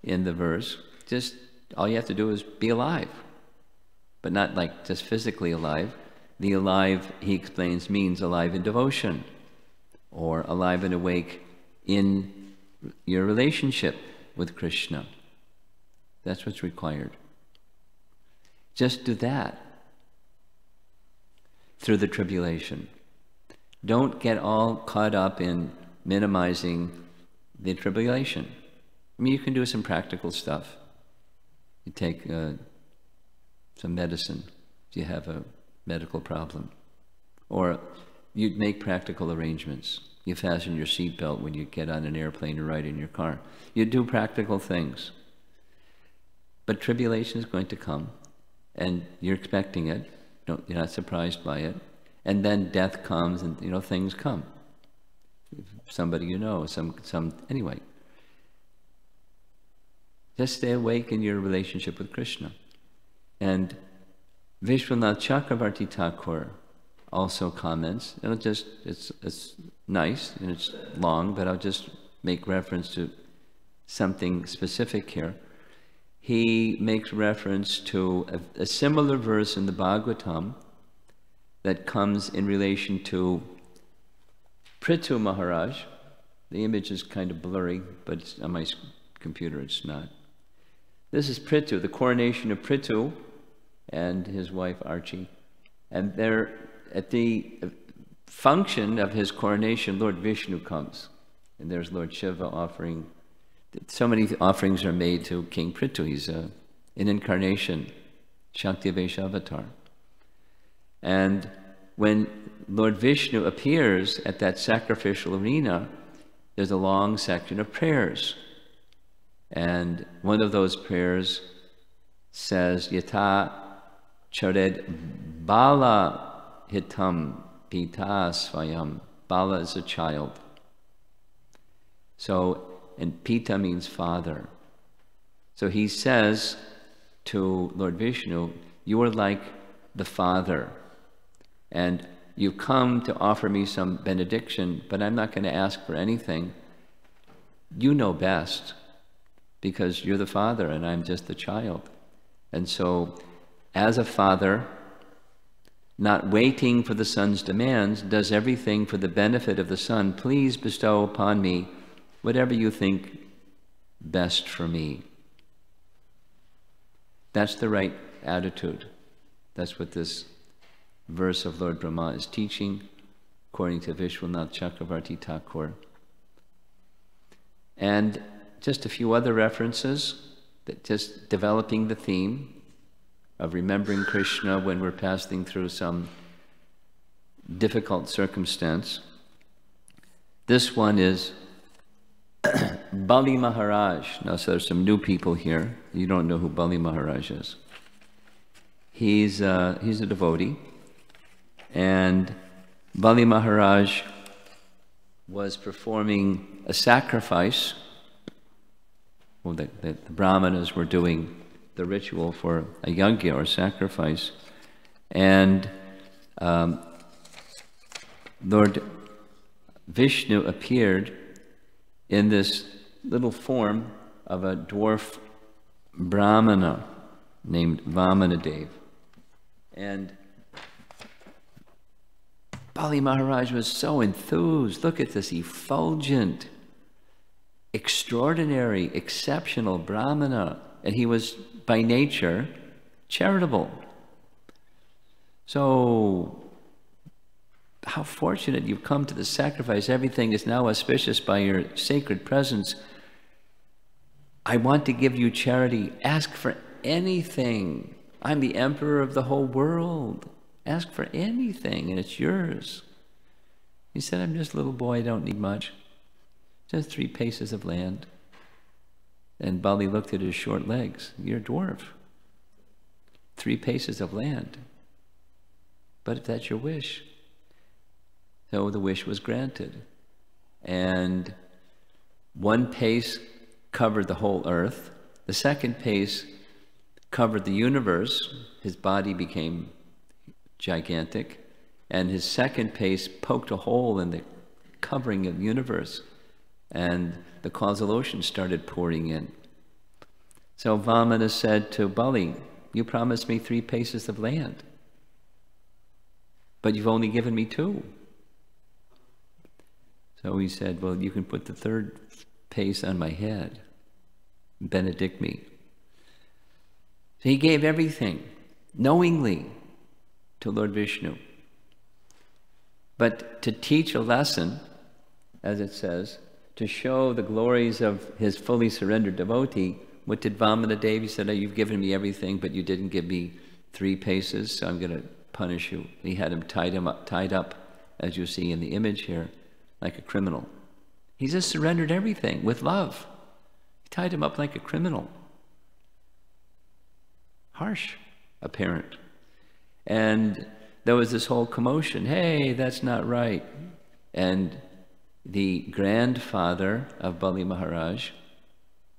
Speaker 1: in the verse, just all you have to do is be alive, but not like just physically alive. The alive, he explains, means alive in devotion, or alive and awake in your relationship with Krishna. That's what's required. Just do that through the tribulation. Don't get all caught up in minimizing the tribulation. I mean, you can do some practical stuff. You take some medicine if you have a medical problem. Or you make practical arrangements. You fasten your seatbelt when you get on an airplane or ride in your car. You do practical things. But tribulation is going to come, and you're expecting it. You're not surprised by it. And then death comes, and things come. Somebody anyway. Just stay awake in your relationship with Krishna. And Vishwanath Chakravarti Thakur also comments, and it's nice and it's long, but I'll just make reference to something specific here. He makes reference to a similar verse in the Bhagavatam that comes in relation to Prithu Maharaj. The image is kind of blurry, but it's on my computer it's not. This is Prithu, the coronation of Prithu and his wife Archie. And there, at the function of his coronation, Lord Vishnu comes. And there's Lord Shiva offering. So many offerings are made to King Prithu. He's an incarnation, Shakti-Vesha avatar. And when Lord Vishnu appears at that sacrificial arena, there's a long section of prayers. And one of those prayers says, Yata chared bala hitam pita svayam. Bala is a child. So, and Pita means father. So he says to Lord Vishnu, you are like the father, and you come to offer me some benediction, but I'm not going to ask for anything. You know best, because you're the father and I'm just the child. And so, as a father, not waiting for the sun's demands, does everything for the benefit of the sun. Please bestow upon me whatever you think best for me. That's the right attitude. That's what this verse of Lord Brahma is teaching, according to Vishwanath Chakravarti Thakur. And just a few other references, that just developing the theme of remembering Krishna when we're passing through some difficult circumstance. This one is Bali Maharaj. Now, so there's some new people here. You don't know who Bali Maharaj is. He's a devotee, and Bali Maharaj was performing a sacrifice. Well, the Brahmanas were doing the ritual for a yajna or sacrifice, and Lord Vishnu appeared in this little form of a dwarf Brahmana named Vamanadev. And Bali Maharaj was so enthused. Look at this effulgent, extraordinary, exceptional Brahmana. And he was, by nature, charitable. So, how fortunate you've come to the sacrifice. Everything is now auspicious by your sacred presence. I want to give you charity. Ask for anything. I'm the emperor of the whole world. Ask for anything and it's yours. He said, I'm just a little boy, I don't need much. Just 3 paces of land. And Bali looked at his short legs. You're a dwarf. 3 paces of land. But if that's your wish. So the wish was granted. And 1 pace covered the whole earth. The 2nd pace covered the universe. His body became gigantic. And his 2nd pace poked a hole in the covering of the universe. And the causal ocean started pouring in. So Vamana said to Bali, you promised me 3 paces of land. But you've only given me 2. So he said, well, you can put the 3rd pace on my head. Benedict me. So he gave everything, knowingly, to Lord Vishnu. But to teach a lesson, as it says, to show the glories of his fully surrendered devotee, what did Vamanadev? He said, oh, you've given me everything, but you didn't give me 3 paces, so I'm going to punish you. He had him tied up, as you see in the image here, like a criminal. He just surrendered everything with love. He tied him up like a criminal. Harsh, apparent. And there was this whole commotion. Hey, that's not right. And the grandfather of Bali Maharaj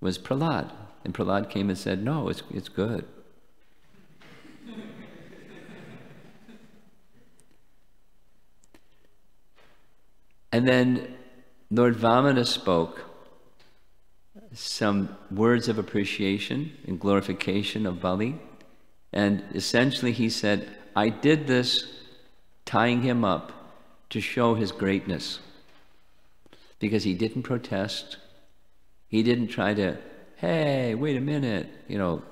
Speaker 1: was Prahlad. And Prahlad came and said, no, it's good. And then Lord Vamana spoke some words of appreciation and glorification of Bali. And essentially he said, I did this tying him up to show his greatness. Because he didn't protest. He didn't try to, hey, wait a minute, you know,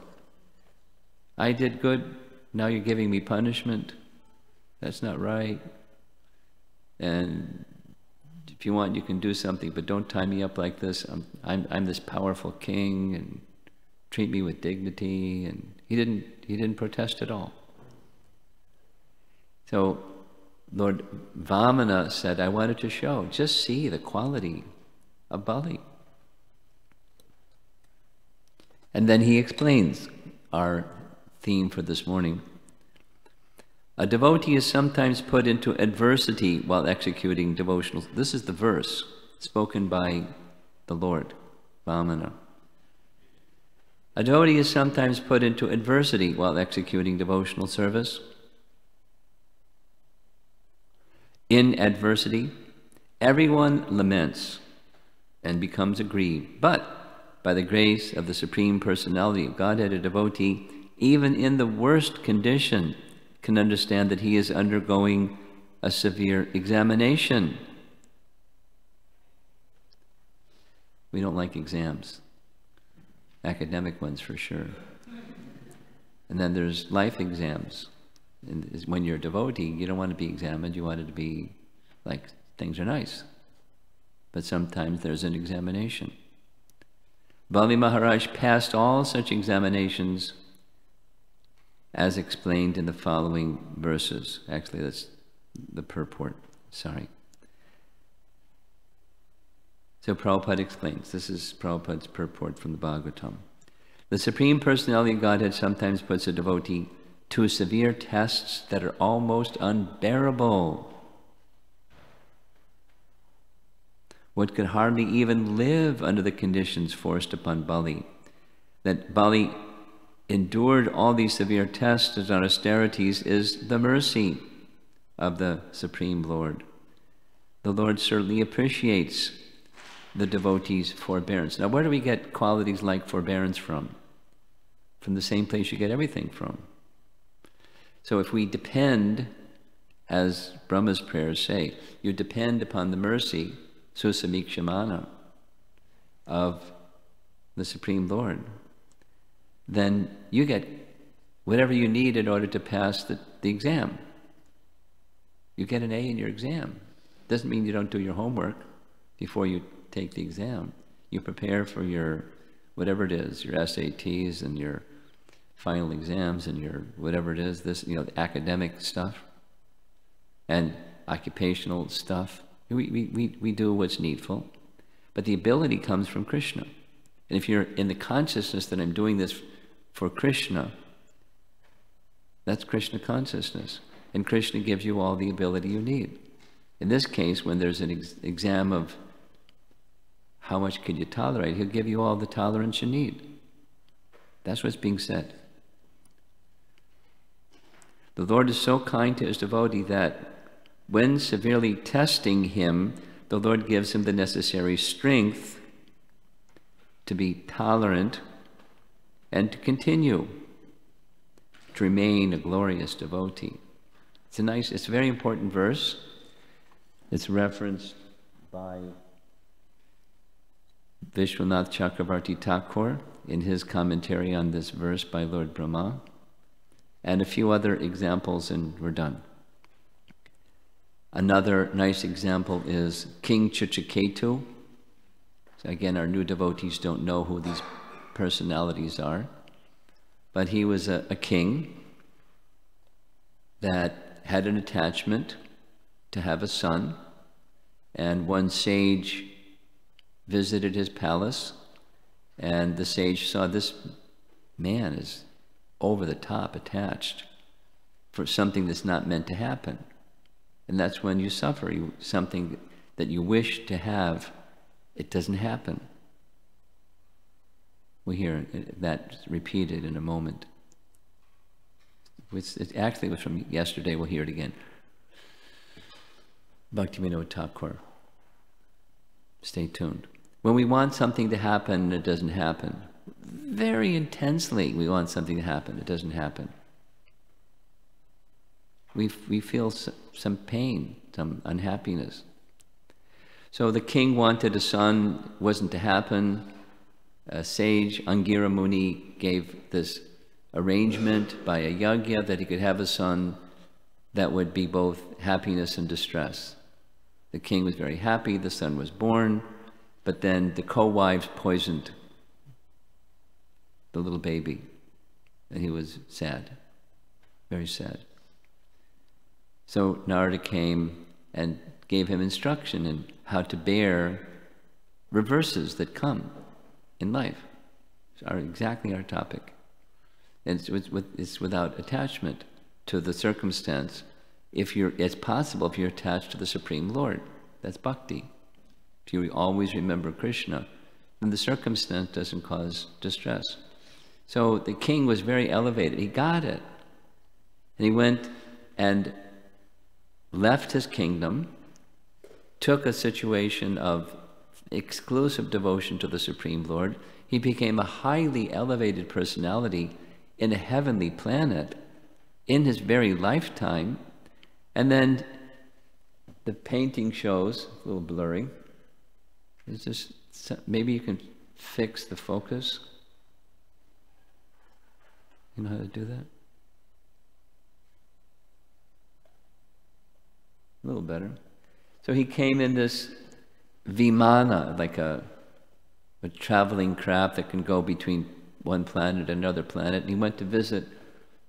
Speaker 1: I did good, now you're giving me punishment. That's not right. And if you want, you can do something, but don't tie me up like this. I'm this powerful king, and treat me with dignity. And he didn't protest at all. So Lord Vamana said, I wanted to show, just see the quality of Bali. And then he explains our theme for this morning. A devotee is sometimes put into adversity while executing devotional. This is the verse spoken by the Lord, Vamana. A devotee is sometimes put into adversity while executing devotional service. In adversity, everyone laments and becomes aggrieved. But by the grace of the Supreme Personality of Godhead, a devotee, even in the worst condition, can understand that he is undergoing a severe examination. We don't like exams, academic ones for sure. And then there's life exams. And when you're a devotee, you don't want to be examined, you want it to be like things are nice. But sometimes there's an examination. Bali Maharaj passed all such examinations as explained in the following verses. Actually, that's the purport, sorry. So Prabhupada explains, this is Prabhupada's purport from the Bhagavatam. The Supreme Personality of Godhead sometimes puts a devotee to severe tests that are almost unbearable. One could hardly even live under the conditions forced upon Bali. That Bali endured all these severe tests and austerities is the mercy of the Supreme Lord. The Lord certainly appreciates the devotee's forbearance. Now, where do we get qualities like forbearance from? From the same place you get everything from. So if we depend, as Brahma's prayers say, you depend upon the mercy, susamikshamana, of the Supreme Lord, then you get whatever you need in order to pass the exam. You get an A in your exam. Doesn't mean you don't do your homework before you take the exam. You prepare for your, whatever it is, your SATs and your final exams and your whatever it is, this, the academic stuff and occupational stuff. We do what's needful, but the ability comes from Krishna. And if you're in the consciousness that I'm doing this for Krishna, that's Krishna consciousness. And Krishna gives you all the ability you need. In this case, when there's an exam of how much could you tolerate, he'll give you all the tolerance you need. That's what's being said. The Lord is so kind to his devotee that when severely testing him, the Lord gives him the necessary strength to be tolerant and to continue to remain a glorious devotee. It's a very important verse. It's referenced by Vishwanath Chakravarti Thakur in his commentary on this verse by Lord Brahma, and a few other examples, and we're done. Another nice example is King Chitraketu. So again, our new devotees don't know who these personalities are, but he was a king that had an attachment to have a son, and one sage visited his palace, and the sage saw this man is over the top attached for something that's not meant to happen. And that's when you suffer. Something that you wish to have, it doesn't happen. We hear that repeated in a moment. It actually was from yesterday. We'll hear it again. Bhaktivinoda Thakur. Stay tuned. When we want something to happen and it doesn't happen, very intensely we want something to happen, it doesn't happen. We feel some pain, some unhappiness. So the king wanted a son, wasn't to happen. A sage, Angira Muni, gave this arrangement by a yajna that he could have a son that would be both happiness and distress. The king was very happy, the son was born, but then the co-wives poisoned the little baby, and he was sad, very sad. So Narada came and gave him instruction in how to bear reverses that come in life. It's exactly our topic. And it's without attachment to the circumstance. It's possible if you're attached to the Supreme Lord. That's bhakti. If you always remember Krishna, then the circumstance doesn't cause distress. So the king was very elevated. He got it. And he went and left his kingdom, took a situation of exclusive devotion to the Supreme Lord. He became a highly elevated personality in a heavenly planet in his very lifetime. And then the painting shows, a little blurry, it's just, maybe you can fix the focus. You know how to do that? A little better. So he came in this vimana, like a traveling craft that can go between one planet and another planet, and he went to visit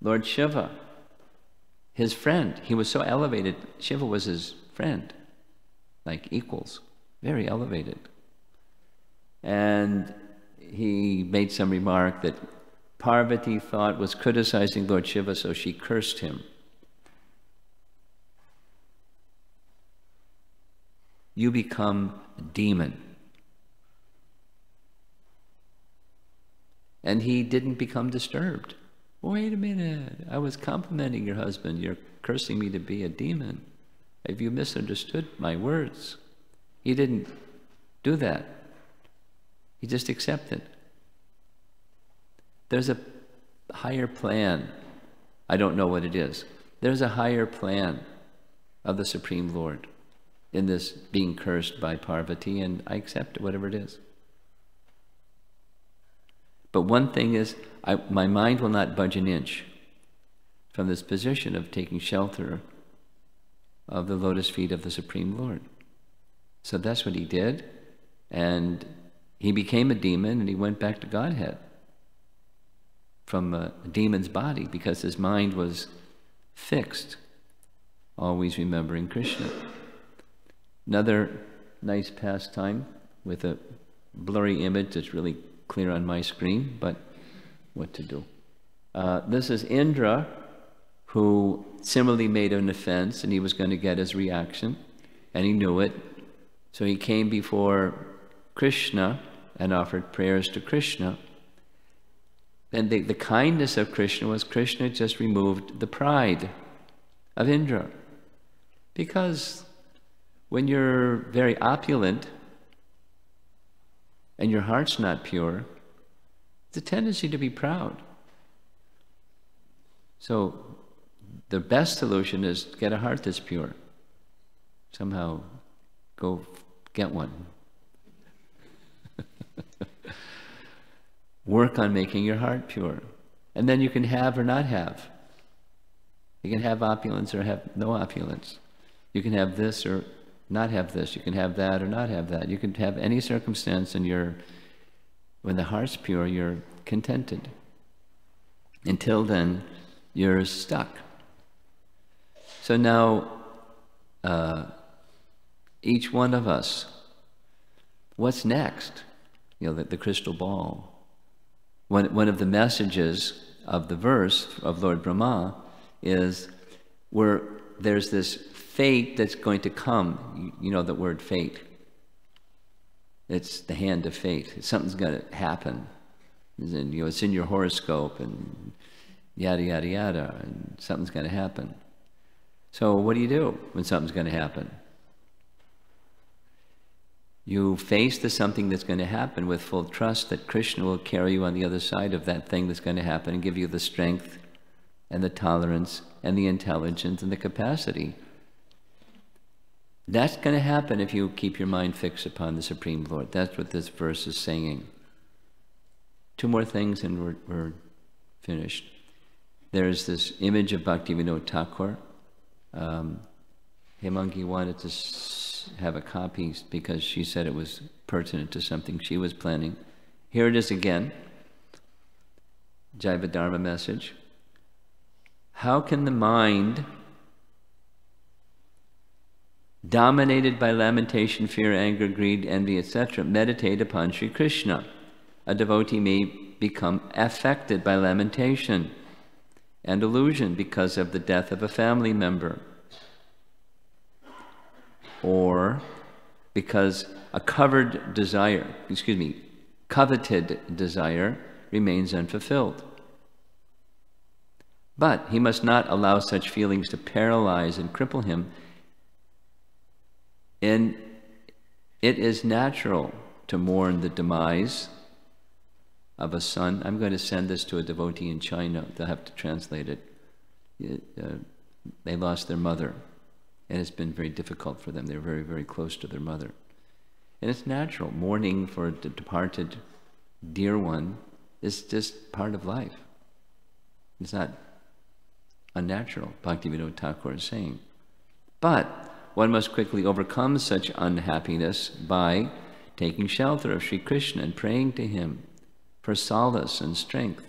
Speaker 1: Lord Shiva, his friend. He was so elevated, Shiva was his friend, like equals, very elevated. And he made some remark that Parvati thought was criticizing Lord Shiva, so she cursed him. You become a demon. And he didn't become disturbed. Wait a minute, I was complimenting your husband. You're cursing me to be a demon. Have you misunderstood my words? He didn't do that. He just accepted. There's a higher plan. I don't know what it is. There's a higher plan of the Supreme Lord in this being cursed by Parvati, and I accept whatever it is. But one thing is, my mind will not budge an inch from this position of taking shelter of the lotus feet of the Supreme Lord. So that's what he did, and he became a demon, and he went back to Godhead from a demon's body because his mind was fixed, always remembering Krishna. Another nice pastime with a blurry image that's really clear on my screen, but what to do? This is Indra, who similarly made an offense, and he was going to get his reaction, and he knew it. So he came before Krishna and offered prayers to Krishna. And the kindness of Krishna was Krishna just removed the pride of Indra. Because when you're very opulent and your heart's not pure, it's a tendency to be proud. So the best solution is to get a heart that's pure. Somehow go get one. Work on making your heart pure. And then you can have or not have. You can have opulence or have no opulence. You can have this or not have this. You can have that or not have that. You can have any circumstance, and when the heart's pure, you're contented. Until then, you're stuck. So now, each one of us, what's next? You know, the crystal ball. One of the messages of the verse of Lord Brahma is where there's this fate that's going to come. You know the word fate. It's the hand of fate. Something's going to happen. It's in your horoscope and yada, yada, yada, and something's going to happen. So what do you do when something's going to happen? You face the something that's going to happen with full trust that Krishna will carry you on the other side of that thing that's going to happen and give you the strength and the tolerance and the intelligence and the capacity. That's going to happen if you keep your mind fixed upon the Supreme Lord. That's what this verse is saying. Two more things and we're finished. There's this image of Bhaktivinoda Thakur. Hemangi wanted to have a copy because she said it was pertinent to something she was planning. Here it is again. Jaiva Dharma message. How can the mind, dominated by lamentation, fear, anger, greed, envy, etc., meditate upon Sri Krishna? A devotee may become affected by lamentation and illusion because of the death of a family member, or because a coveted desire remains unfulfilled. But he must not allow such feelings to paralyze and cripple him. And it is natural to mourn the demise of a son. I'm going to send this to a devotee in China. They'll have to translate it. they lost their mother, and it's been very difficult for them. They're very, very close to their mother. And it's natural. Mourning for a departed dear one is just part of life. It's not unnatural, Bhaktivinoda Thakur is saying. But one must quickly overcome such unhappiness by taking shelter of Sri Krishna and praying to him for solace and strength.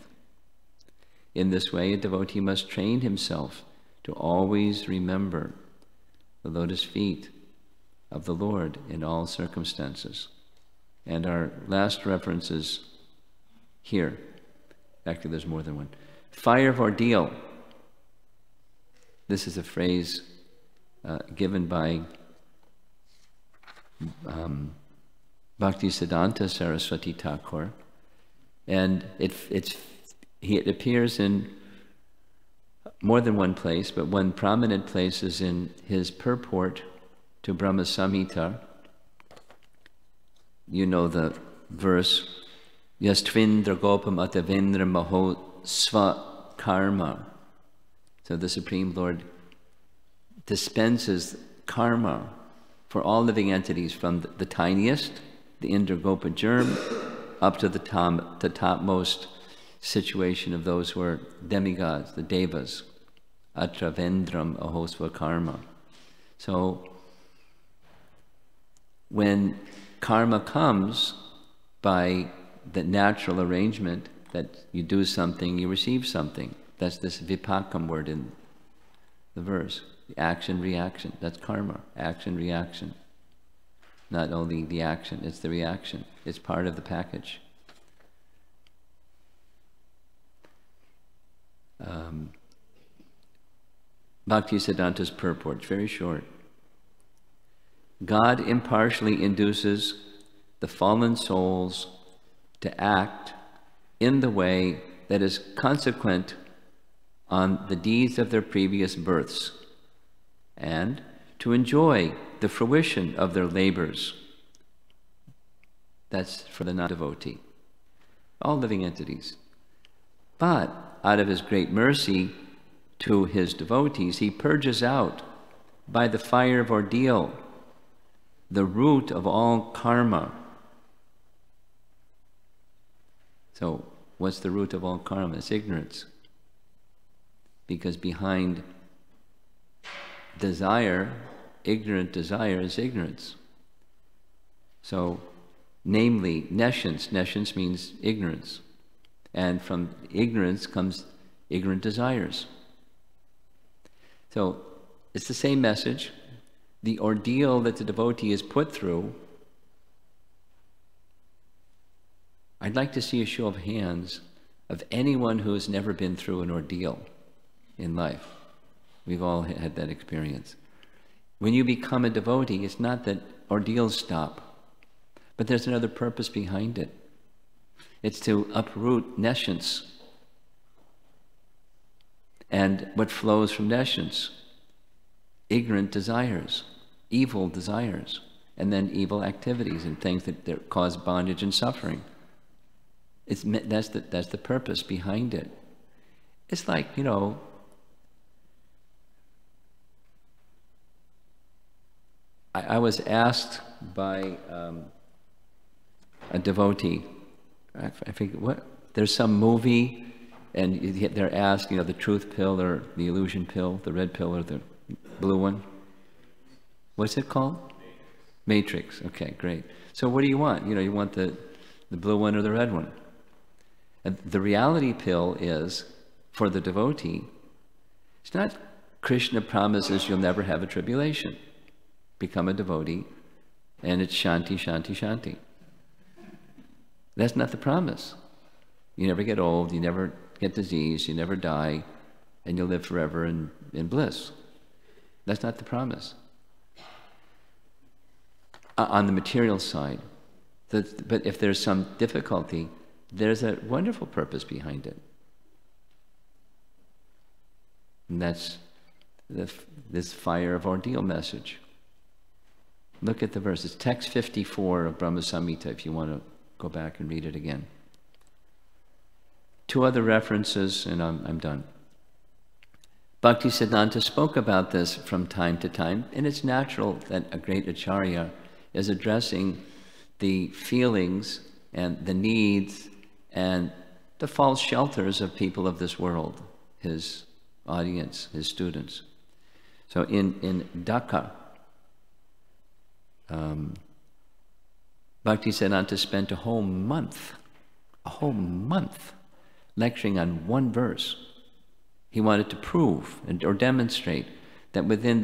Speaker 1: In this way, a devotee must train himself to always remember the lotus feet of the Lord in all circumstances. And our last reference is here. Actually, there's more than one. Fire of ordeal. This is a phrase given by Bhaktisiddhanta Saraswati Thakur, and it appears in more than one place, but one prominent place is in his purport to Brahma Samhita. You know the verse, Yastvindra Gopam Atavindra Maho Sva Karma. So the Supreme Lord dispenses karma for all living entities, from the tiniest, the Indra Gopa germ, up to the topmost situation of those who are demigods, the devas. Atravendram ahosva karma. So when karma comes by the natural arrangement that you do something, you receive something. That's this vipakam word in the verse. Action, reaction. That's karma. Action, reaction. Not only the action, it's the reaction. It's part of the package. Bhaktisiddhanta's purport, very short. God impartially induces the fallen souls to act in the way that is consequent on the deeds of their previous births, and to enjoy the fruition of their labors. That's for the non-devotee, all living entities. But out of his great mercy to his devotees, he purges out by the fire of ordeal the root of all karma. So, what's the root of all karma? It's ignorance. Because behind desire, ignorant desire, is ignorance. So, namely, nescience. Nescience means ignorance. And from ignorance comes ignorant desires. So, it's the same message. The ordeal that the devotee is put through, I'd like to see a show of hands of anyone who has never been through an ordeal in life. We've all had that experience. When you become a devotee, it's not that ordeals stop, but there's another purpose behind it. It's to uproot nescience. And what flows from nescience? Ignorant desires, evil desires, and then evil activities and things that cause bondage and suffering. That's the purpose behind it. It's like, you know, I was asked by a devotee, I think, there's some movie, and they're asked, you know, the truth pill or the illusion pill, the red pill or the blue one. What's it called? Matrix. Okay, great. So what do you want? You know, you want the blue one or the red one? And the reality pill is, for the devotee, it's not Krishna promises you'll never have a tribulation. Become a devotee, and it's shanti, shanti, shanti. That's not the promise. You never get old, you never get disease, you never die, and you'll live forever in bliss. That's not the promise. On the material side. But if there's some difficulty, there's a wonderful purpose behind it. And that's this fire of ordeal message. Look at the verse. It's text 54 of Brahma Samhita, if you want to go back and read it again. Two other references, and I'm done. Bhaktisiddhanta spoke about this from time to time, and it's natural that a great acharya is addressing the feelings and the needs and the false shelters of people of this world, his audience, his students. So in Dhaka, Bhaktisiddhanta spent a whole month lecturing on one verse. He wanted to prove or demonstrate that within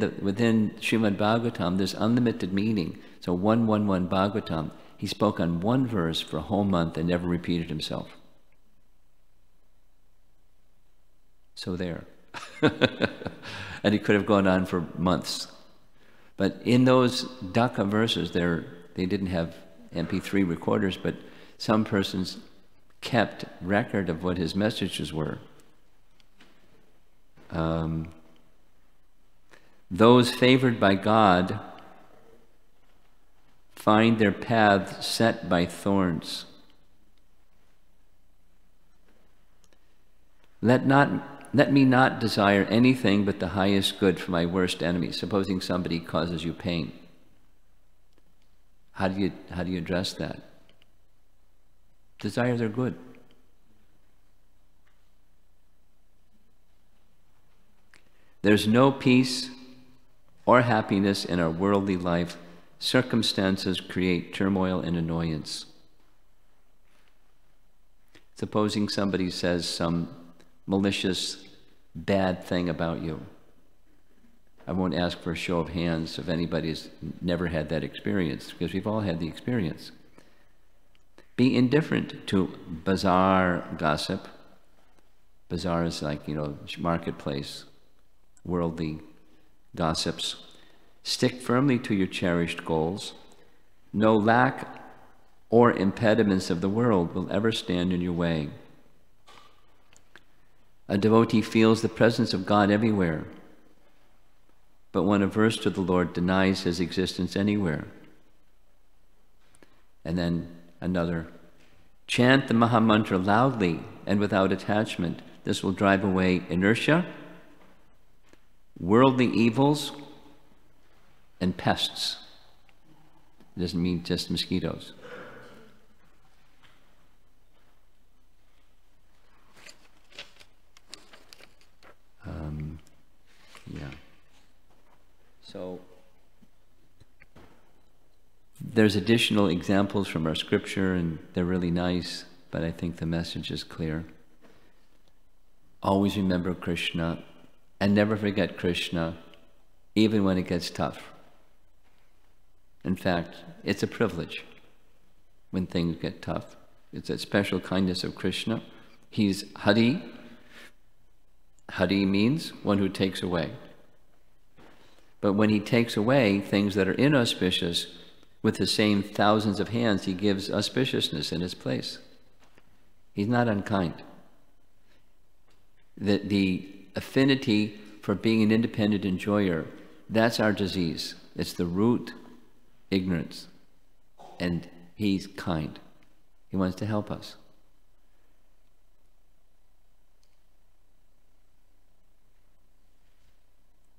Speaker 1: Srimad Bhagavatam there's unlimited meaning. So 111 Bhagavatam, he spoke on one verse for a whole month and never repeated himself. So there. And he could have gone on for months. But in those Dhaka verses, they didn't have MP3 recorders, but some persons kept record of what his messages were. Those favored by God find their paths set by thorns. Let me not desire anything but the highest good for my worst enemy. Supposing somebody causes you pain, how do you address that? Desire their good. There's no peace or happiness in our worldly life. Circumstances create turmoil and annoyance. Supposing somebody says some malicious, bad thing about you. I won't ask for a show of hands if anybody's never had that experience, because we've all had the experience. Be indifferent to bazaar gossip. Bazaar is like, marketplace, worldly gossips. Stick firmly to your cherished goals. No lack or impediments of the world will ever stand in your way. A devotee feels the presence of God everywhere, but one averse to the Lord denies his existence anywhere. And then another, chant the Mahamantra loudly and without attachment. This will drive away inertia, worldly evils, and pests. It doesn't mean just mosquitoes. Yeah. So there's additional examples from our scripture, and they're really nice, but I think the message is clear. Always remember Krishna, and never forget Krishna, even when it gets tough. In fact, it's a privilege when things get tough. It's a special kindness of Krishna. He's Hari. Hari means one who takes away. But when he takes away things that are inauspicious, with the same thousands of hands, he gives auspiciousness in its place. He's not unkind. The affinity for being an independent enjoyer, that's our disease. It's the root, ignorance. And he's kind. He wants to help us.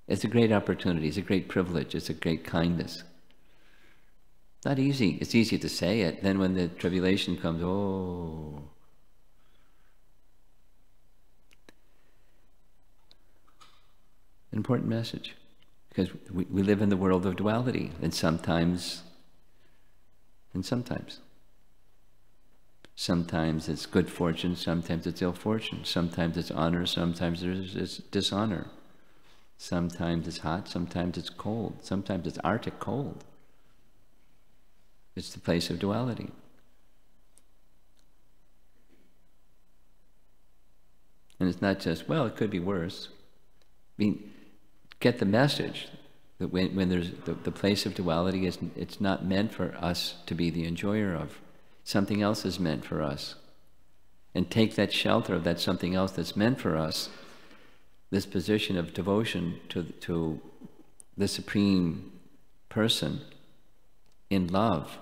Speaker 1: It's a great opportunity. It's a great privilege. It's a great kindness. Not easy. It's easy to say it. Then when the tribulation comes, oh. Important message. Because we live in the world of duality. And sometimes. Sometimes it's good fortune. Sometimes it's ill fortune. Sometimes it's honor. Sometimes it's dishonor. Sometimes it's hot, sometimes it's cold, sometimes it's Arctic cold. It's the place of duality. And it's not just, well, it could be worse. I mean, get the message that when there's the place of duality, it's not meant for us to be the enjoyer of. Something else is meant for us. And take that shelter of that something else that's meant for us, this position of devotion to the Supreme Person in love,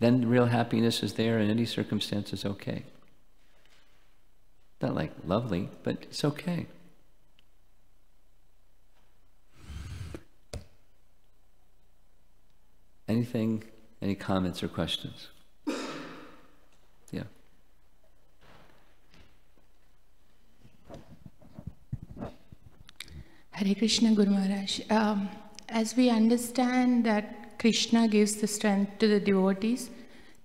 Speaker 1: then real happiness is there, and any circumstance is okay. Not like lovely, but it's okay. anything, any comments or questions? Yeah.
Speaker 3: Hare Krishna, Guru Maharaj. As we understand that Krishna gives the strength to the devotees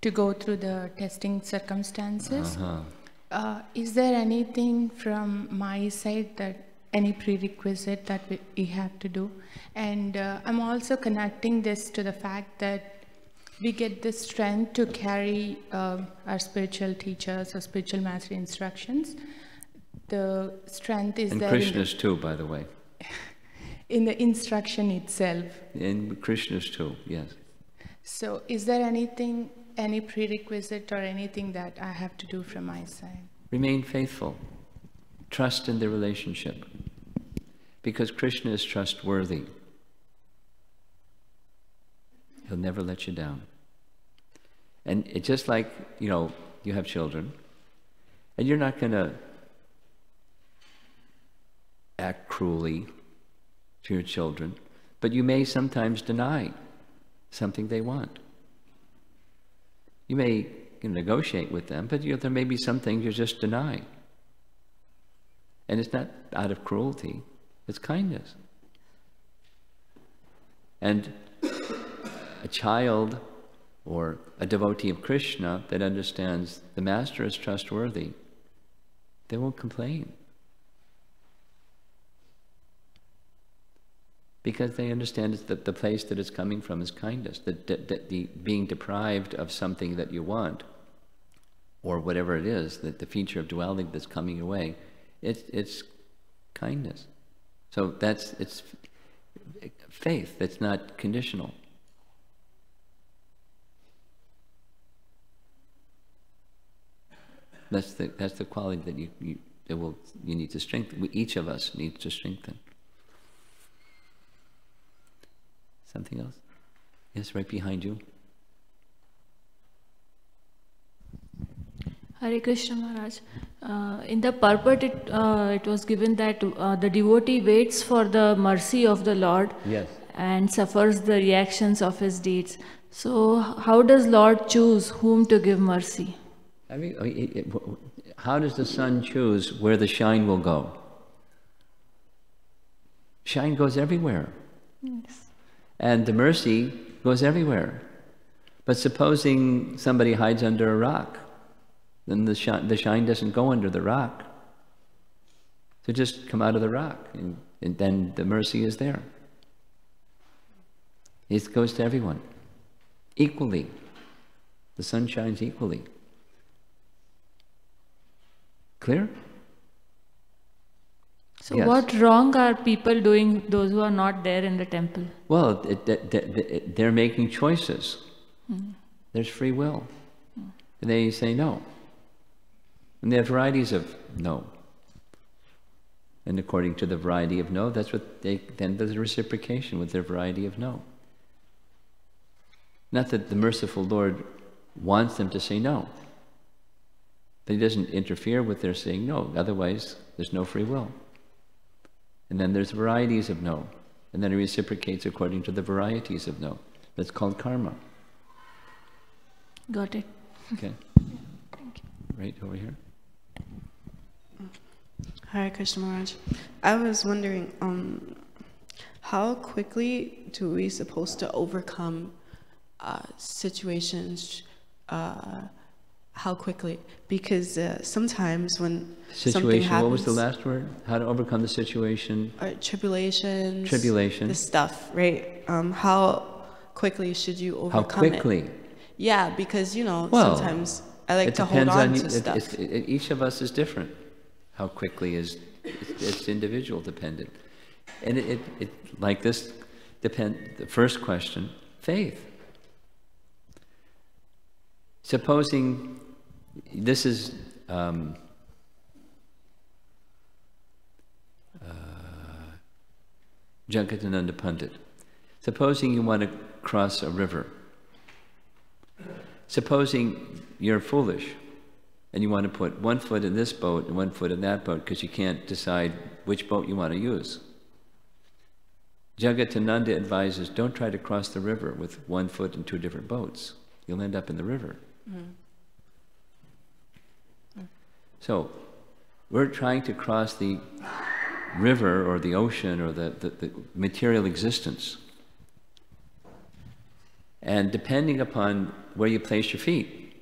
Speaker 3: to go through the testing circumstances, is there anything from my side, that any prerequisite that we have to do? And I'm also connecting this to the fact that we get the strength to carry our spiritual teachers or spiritual master instructions. The strength is
Speaker 1: and
Speaker 3: there.
Speaker 1: Krishna's too, by the way.
Speaker 3: In the instruction itself.
Speaker 1: And Krishna's too, yes.
Speaker 3: So is there anything, any prerequisite or anything that I have to do from my side?
Speaker 1: Remain faithful. Trust in the relationship. Because Krishna is trustworthy. He'll never let you down. And it's just like, you know, you have children, and you're not going to act cruelly to your children, but you may sometimes deny something they want. You may negotiate with them, but there may be some things you just deny. And it's not out of cruelty, it's kindness. And a child or a devotee of Krishna that understands the Master is trustworthy, they won't complain. Because they understand that the place that it's coming from is kindness, that the being deprived of something that you want, or whatever it is, that the feature of duality that's coming your way, it's kindness. So it's faith that's not conditional. That's the quality that you need to strengthen. Each of us needs to strengthen. Something else? Yes, right behind you.
Speaker 4: Hare Krishna Maharaj. In the purport it was given that the devotee waits for the mercy of the Lord,
Speaker 1: yes,
Speaker 4: and suffers the reactions of his deeds. So how does Lord choose whom to give mercy?
Speaker 1: I mean, how does the sun choose where the shine will go? Shine goes everywhere.
Speaker 4: Yes.
Speaker 1: And the mercy goes everywhere. But supposing somebody hides under a rock, then the shine doesn't go under the rock. So just come out of the rock, and then the mercy is there. It goes to everyone, equally. The sun shines equally. Clear?
Speaker 4: So
Speaker 1: yes.
Speaker 4: What wrong are people doing, those who are not there in the temple?
Speaker 1: Well, they're making choices. There's free will. And they say no. And there are varieties of no. And according to the variety of no, that's what then there's a reciprocation with their variety of no. Not that the merciful Lord wants them to say no. But He doesn't interfere with their saying no. Otherwise, there's no free will. And then there's varieties of no. And then it reciprocates according to the varieties of no. That's called karma.
Speaker 4: Got it.
Speaker 1: Okay.
Speaker 4: Thank you.
Speaker 1: Right over here.
Speaker 5: Hare Krishna Maharaj. I was wondering, how quickly do we supposed to overcome situations? How quickly? Because sometimes when something happens...
Speaker 1: What was the last word? How to overcome the situation?
Speaker 5: Tribulations.
Speaker 1: Tribulation.
Speaker 5: The stuff, right? How quickly should you overcome it?
Speaker 1: How quickly?
Speaker 5: Yeah, because, well, sometimes I like to
Speaker 1: depends
Speaker 5: hold on to stuff.
Speaker 1: Each of us is different. How quickly it's individual dependent. And it like this, the first question, faith. Supposing this is Jagadananda Pandit. Supposing you want to cross a river. Supposing you're foolish and you want to put one foot in this boat and one foot in that boat because you can't decide which boat you want to use. Jagatananda advises, don't try to cross the river with one foot in two different boats. You'll end up in the river. So, we're trying to cross the river or the ocean or the material existence. And depending upon where you place your feet,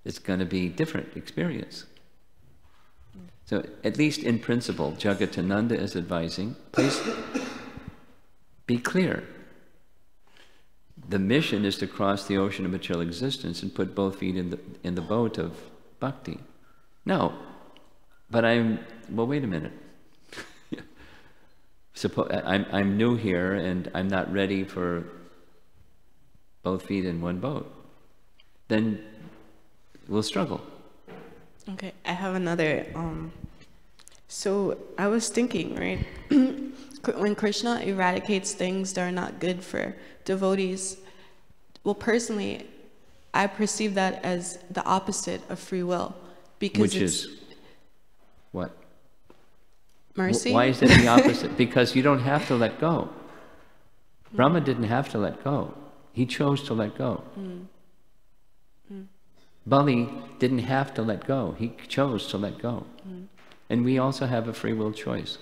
Speaker 1: it's going to be different experience. So, at least in principle, Jagatananda is advising, please be clear. The mission is to cross the ocean of material existence and put both feet in the boat of bhakti. No, but well, wait a minute. I'm new here and I'm not ready for both feet in one boat. Then we'll struggle.
Speaker 5: Okay, I have another. So I was thinking, right? When Krishna eradicates things that are not good for devotees, well, personally, I perceive that as the opposite of free will. Because
Speaker 1: Which is what?
Speaker 5: Mercy?
Speaker 1: Why is it the opposite? Because you don't have to let go. Brahma didn't have to let go. He chose to let go. Bali didn't have to let go. He chose to let go. And we also have a free will choice.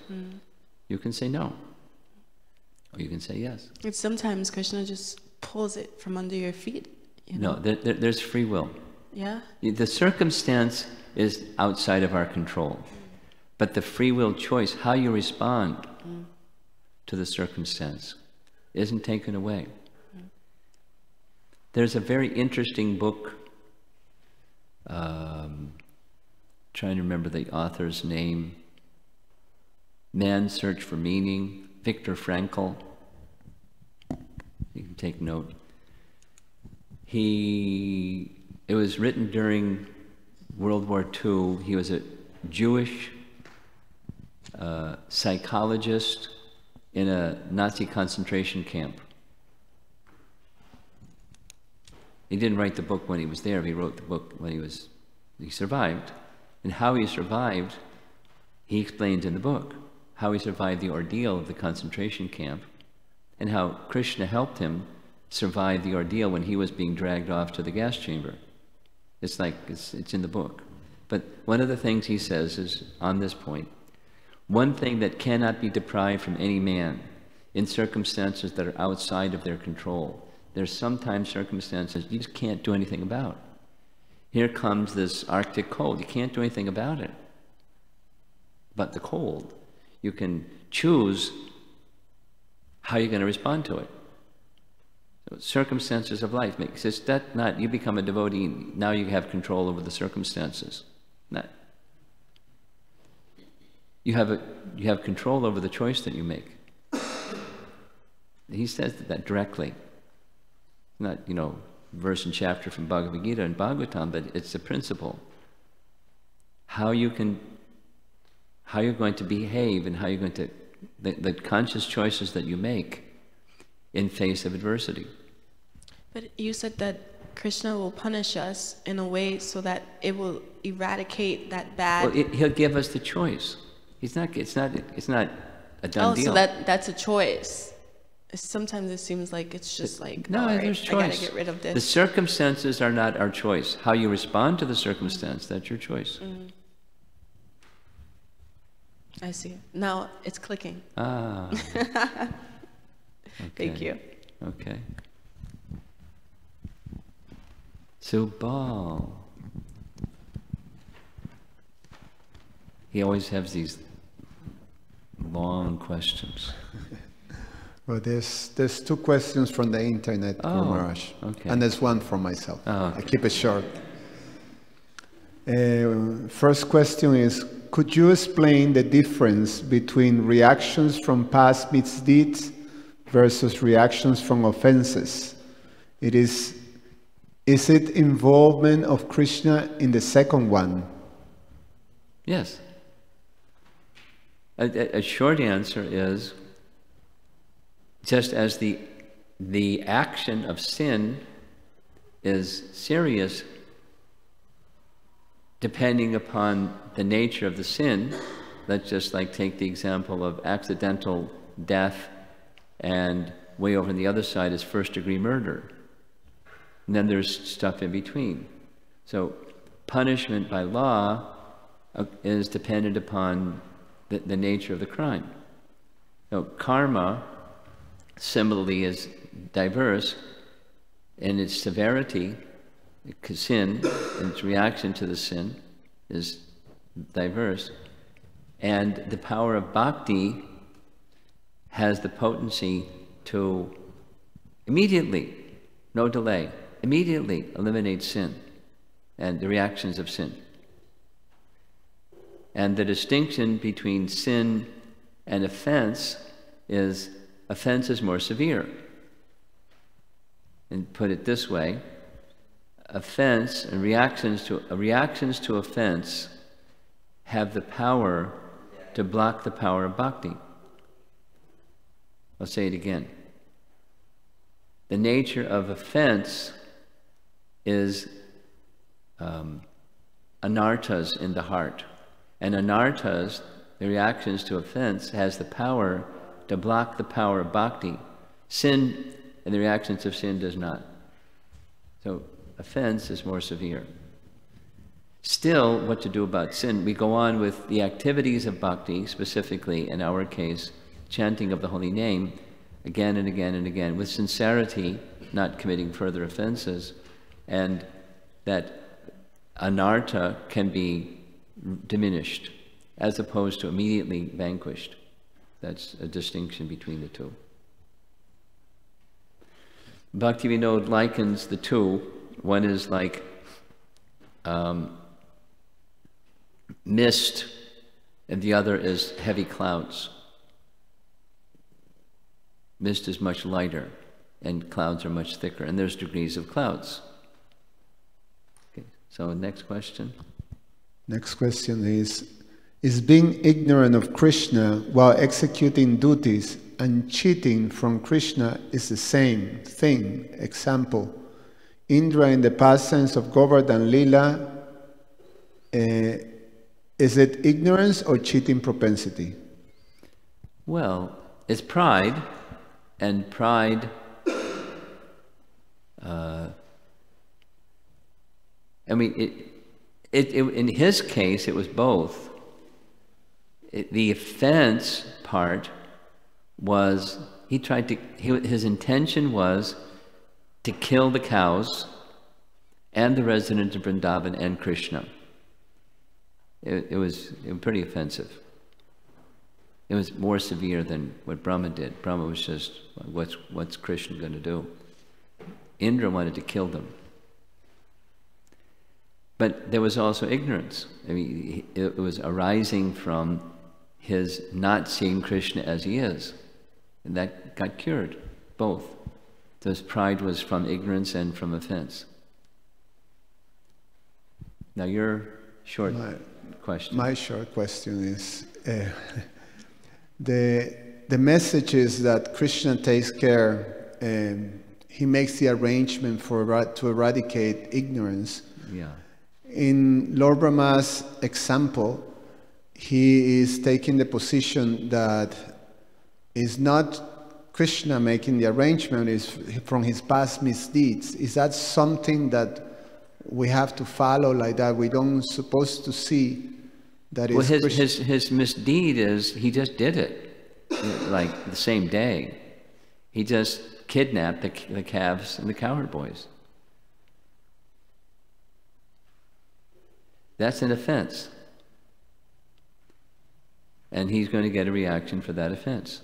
Speaker 1: You can say no, or you can say yes.
Speaker 5: And sometimes Krishna just pulls it from under your feet. You know?
Speaker 1: No, there's free will.
Speaker 5: Yeah?
Speaker 1: The circumstance is outside of our control. But the free will choice, how you respond to the circumstance, isn't taken away. There's a very interesting book, trying to remember the author's name, Man's Search for Meaning, Viktor Frankl. You can take note. It was written during World War II. He was a Jewish psychologist in a Nazi concentration camp. He didn't write the book when he was there. He wrote the book when he survived. And how he survived, he explains in the book. How he survived the ordeal of the concentration camp, and how Krishna helped him survive the ordeal when he was being dragged off to the gas chamber. It's in the book. But one of the things he says is, on this point, one thing that cannot be deprived from any man in circumstances that are outside of their control. There's sometimes circumstances you just can't do anything about. Here comes this Arctic cold. You can't do anything about it. But the cold, you can choose how you're going to respond to it. So circumstances of life makes it that not you become a devotee, now you have control over the circumstances. Not, you have control over the choice that you make. He says that directly. Not, verse and chapter from Bhagavad Gita and Bhagavatam, but it's a principle. How you're going to behave and how you're going to, the conscious choices that you make in face of adversity.
Speaker 5: But you said that Krishna will punish us in a way so that it will eradicate that bad.
Speaker 1: Well, he'll give us the choice. It's not a done deal.
Speaker 5: So that's a choice. Sometimes it seems like it's just like,
Speaker 1: no,
Speaker 5: right,
Speaker 1: there's choice.
Speaker 5: I gotta get rid of this.
Speaker 1: The circumstances are not our choice. How you respond to the circumstance, that's your choice.
Speaker 5: I see. Now it's clicking.
Speaker 1: Ah. Okay.
Speaker 5: Thank you.
Speaker 1: Okay. Subal. He always has these long questions.
Speaker 2: Well, there's two questions from the internet, Guru Maharaj.
Speaker 1: Okay.
Speaker 2: And there's one from myself.
Speaker 1: Oh, okay.
Speaker 2: I keep it short. First question is, could you explain the difference between reactions from past misdeeds versus reactions from offenses? Is it involvement of Krishna in the second one?
Speaker 1: Yes. A short answer is, just as the action of sin is serious depending upon the nature of the sin, let's just take the example of accidental death And way over on the other side is first-degree murder. And then there's stuff in between. So punishment by law is dependent upon the nature of the crime. So karma, similarly, is diverse in its severity. Sin, and its reaction to the sin, is diverse. And the power of bhakti has the potency to immediately, no delay, immediately eliminate sin and the reactions of sin. And the distinction between sin and offense is more severe. And put it this way, offense and reactions to offense have the power to block the power of bhakti. I'll say it again. The nature of offense is anarthas in the heart. And anarthas, the reactions to offense, has the power to block the power of bhakti. Sin and the reactions of sin does not. So offense is more severe. Still, what to do about sin? We go on with the activities of bhakti, specifically in our case, chanting of the holy name, again and again and again, with sincerity, not committing further offenses, and that anartha can be diminished, as opposed to immediately vanquished. That's a distinction between the two. Bhaktivinoda likens the two. One is like mist, and the other is heavy clouds. Mist is much lighter, and clouds are much thicker, and there's degrees of clouds. Okay, so next question.
Speaker 2: Next question is being ignorant of Krishna while executing duties and cheating from Krishna is the same thing? Example, Indra in the past tense of Govardhan Lila, is it ignorance or cheating propensity?
Speaker 1: Well, it's pride, and pride, I mean, in his case, it was both. The offense part was, his intention was to kill the cows and the residents of Vrindavan and Krishna. It was pretty offensive. It was more severe than what Brahma did. Brahma was just, what's Krishna going to do? Indra wanted to kill them. But there was also ignorance. I mean, it was arising from his not seeing Krishna as he is. And that got cured, both. This pride was from ignorance and from offense. Now your short question.
Speaker 2: My short question is, the message is that Krishna takes care, he makes the arrangement to eradicate ignorance.
Speaker 1: Yeah.
Speaker 2: In Lord Brahma's example, he is taking the position that is not Krishna making the arrangement, is from his past misdeeds. Is that something that we have to follow like that? We don't supposed to see that
Speaker 1: well, his misdeed is he just did it, like the same day. He just kidnapped the calves and the cowherd boys. That's an offense. And he's going to get a reaction for that offense.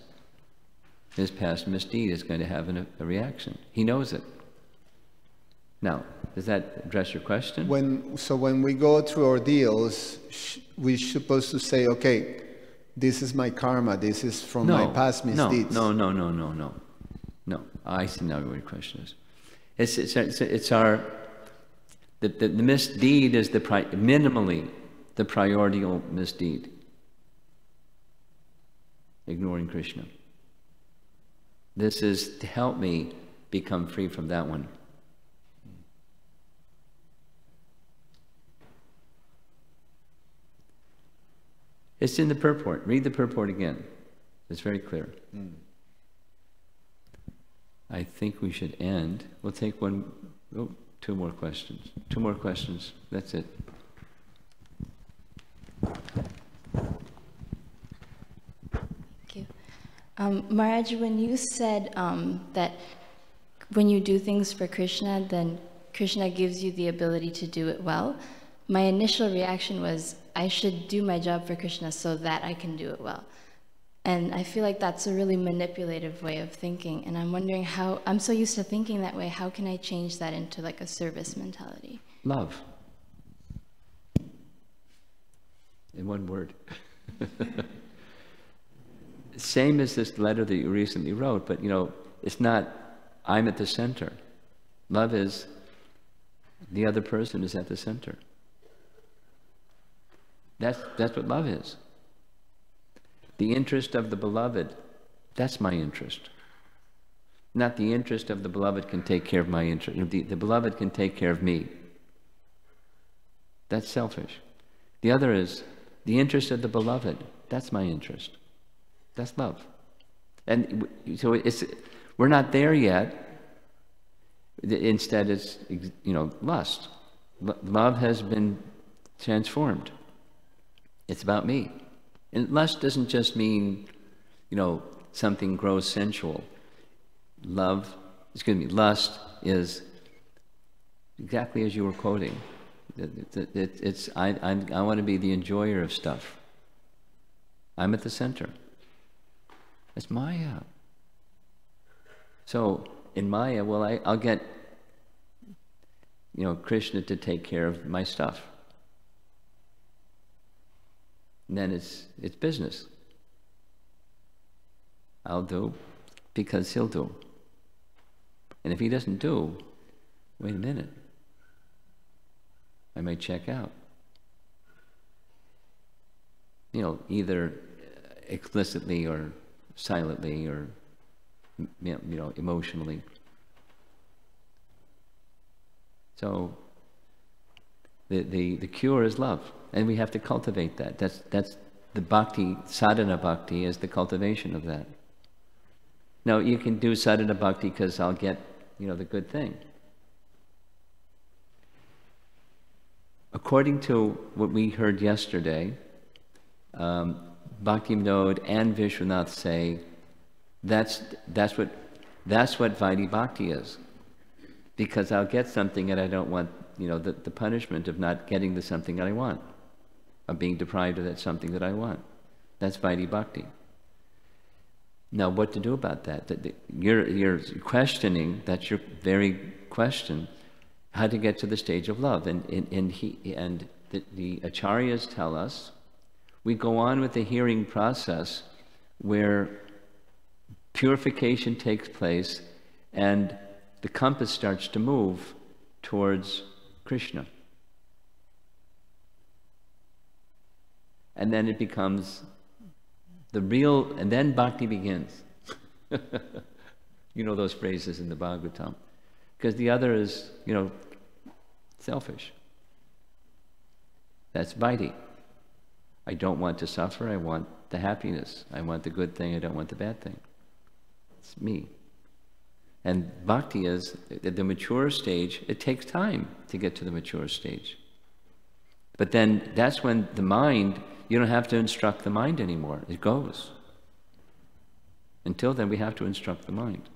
Speaker 1: His past misdeed is going to have a reaction. He knows it. Now, does that address your question?
Speaker 2: When we go through ordeals, we're supposed to say, okay, this is my karma, this is from my past misdeeds. No. I see now what your question is. It's our... The misdeed is minimally the primordial misdeed. Ignoring Krishna. This is to help me become free from that one. It's in the purport. Read the purport again. It's very clear.
Speaker 1: I think we should end. We'll take two more questions. Two more questions. That's it.
Speaker 6: Thank you. Maharaj, when you said that when you do things for Krishna, then Krishna gives you the ability to do it well, my initial reaction was, I should do my job for Krishna so that I can do it well. And I feel like that's a really manipulative way of thinking. And I'm wondering how, I'm so used to thinking that way, how can I change that into like a service mentality?
Speaker 1: Love. In one word. Same as this letter that you recently wrote, but it's not, I'm at the center. Love is, the other person is at the center. That's what love is. The interest of the beloved, that's my interest. Not the interest of the beloved can take care of my interest. The beloved can take care of me. That's selfish. The other is the interest of the beloved. That's my interest. That's love. And so we're not there yet. Instead, it's lust. Love has been transformed. It's about me. And lust doesn't just mean, something gross sensual. Lust is exactly as you were quoting. I want to be the enjoyer of stuff. I'm at the center. It's Maya. So in Maya, I'll get, Krishna to take care of my stuff. And then it's business. I'll do because he'll do. And if he doesn't do, wait a minute, I might check out. Either explicitly or silently or emotionally. So the cure is love. And we have to cultivate that. That's the bhakti, sadhana bhakti is the cultivation of that. Now you can do sadhana bhakti because I'll get, the good thing. According to what we heard yesterday, Bhakti Vinod and Vishwanath say that's what Vaidhi Bhakti is. Because I'll get something and I don't want, the punishment of not getting the something that I want. Of being deprived of that something that I want. That's Vaidhi Bhakti. Now, what to do about that? You're questioning, that's your very question, how to get to the stage of love. And the acharyas tell us, we go on with the hearing process where purification takes place and the compass starts to move towards Krishna. And then it becomes the real, and then bhakti begins. Those phrases in the Bhagavatam. Because the other is, selfish. That's Vaidhi. I don't want to suffer, I want the happiness. I want the good thing, I don't want the bad thing. It's me. And bhakti is the mature stage. It takes time to get to the mature stage. But then that's when the mind, you don't have to instruct the mind anymore. It goes. Until then, we have to instruct the mind.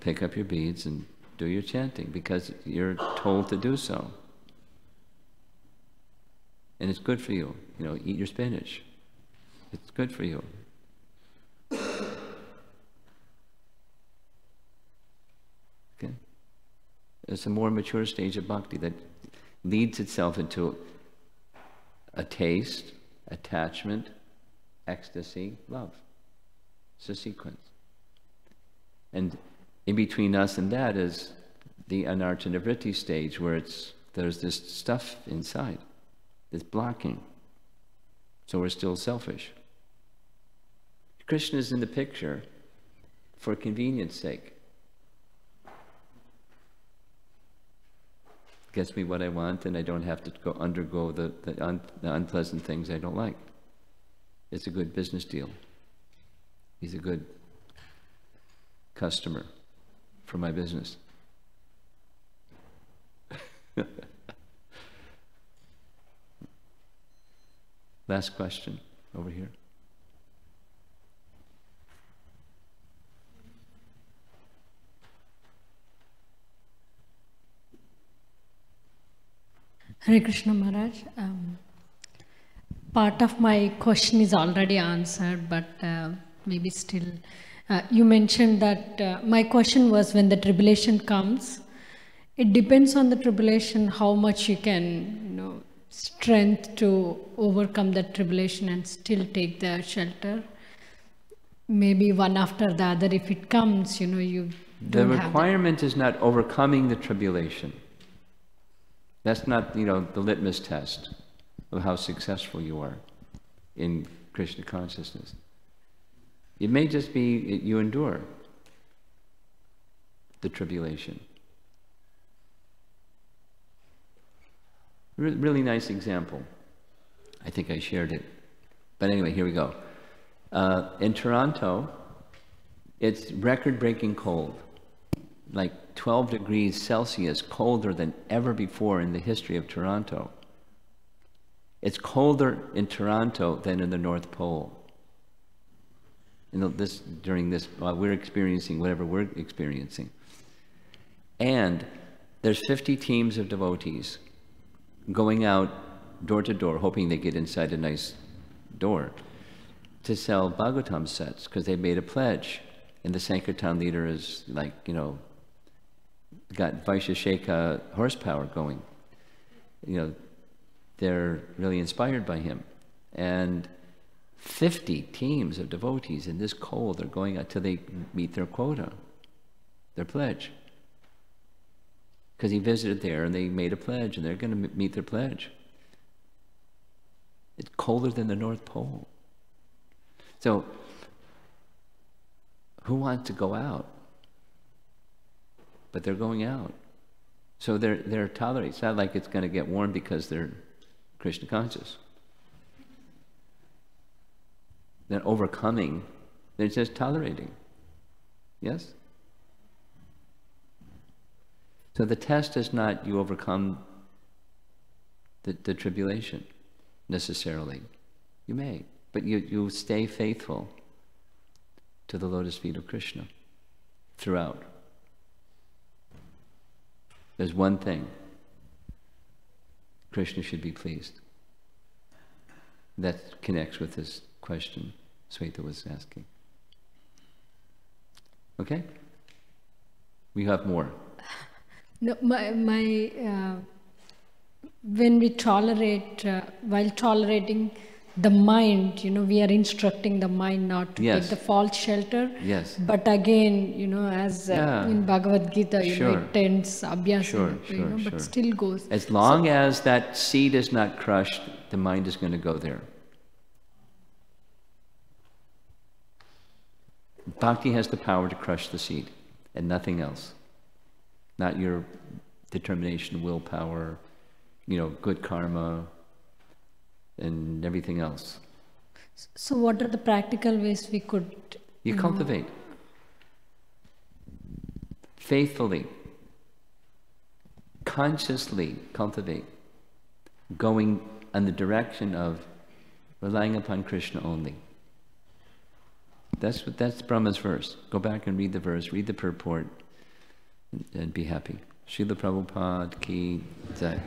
Speaker 1: Pick up your beads and do your chanting because you're told to do so. And it's good for you. Eat your spinach. It's good for you. Okay? It's a more mature stage of bhakti that leads itself into a taste, attachment, ecstasy, love. It's a sequence. And in between us and that is the anartha nivritti stage where there's this stuff inside that's blocking. So we're still selfish. Krishna is in the picture for convenience sake. Gets me what I want and I don't have to undergo the unpleasant things I don't like. It's a good business deal. He's a good customer for my business. Last question over here.
Speaker 7: Hare Krishna Maharaj. Part of my question is already answered, but maybe still. You mentioned that my question was, when the tribulation comes, it depends on the tribulation how much you can, strength to overcome that tribulation and still take the shelter. Maybe one after the other, if it comes, you don't
Speaker 1: The
Speaker 7: have
Speaker 1: requirement is not overcoming the tribulation. That's not, the litmus test of how successful you are in Krishna consciousness. It may just be you endure the tribulation. Really nice example. I think I shared it. But anyway, here we go. In Toronto, it's record-breaking cold. Like 12 degrees Celsius, colder than ever before in the history of Toronto. It's colder in Toronto than in the North Pole. While we're experiencing whatever we're experiencing. And there's 50 teams of devotees going out door to door, hoping they get inside a nice door, to sell Bhagavatam sets, because they made a pledge. And the Sankirtan leader is like, got Vaisheshika horsepower going. They're really inspired by him. And 50 teams of devotees in this cold are going out till they meet their quota, their pledge. Because he visited there and they made a pledge and they're going to meet their pledge. It's colder than the North Pole. So, who wants to go out? But they're going out. So they're tolerating. It's not like it's going to get warm because they're Krishna conscious. They're overcoming. They're just tolerating. Yes? So the test is not you overcome the tribulation necessarily. You may, but you stay faithful to the lotus feet of Krishna throughout. There's one thing. Krishna should be pleased. That connects with this question Sweta was asking. Okay? We have more.
Speaker 7: No, when we tolerate, while tolerating the mind, we are instructing the mind not to take the false shelter.
Speaker 1: Yes.
Speaker 7: But again, as in Bhagavad Gita, it tends abhyasa, but still goes.
Speaker 1: As long as that seed is not crushed, the mind is going to go there. Bhakti has the power to crush the seed and nothing else. Not your determination, willpower, good karma, and everything else.
Speaker 7: So what are the practical ways we could...
Speaker 1: You cultivate. Faithfully. Consciously cultivate. Going in the direction of relying upon Krishna only. That's Brahma's verse. Go back and read the verse, read the purport, and be happy. Srila Prabhupada ki jai.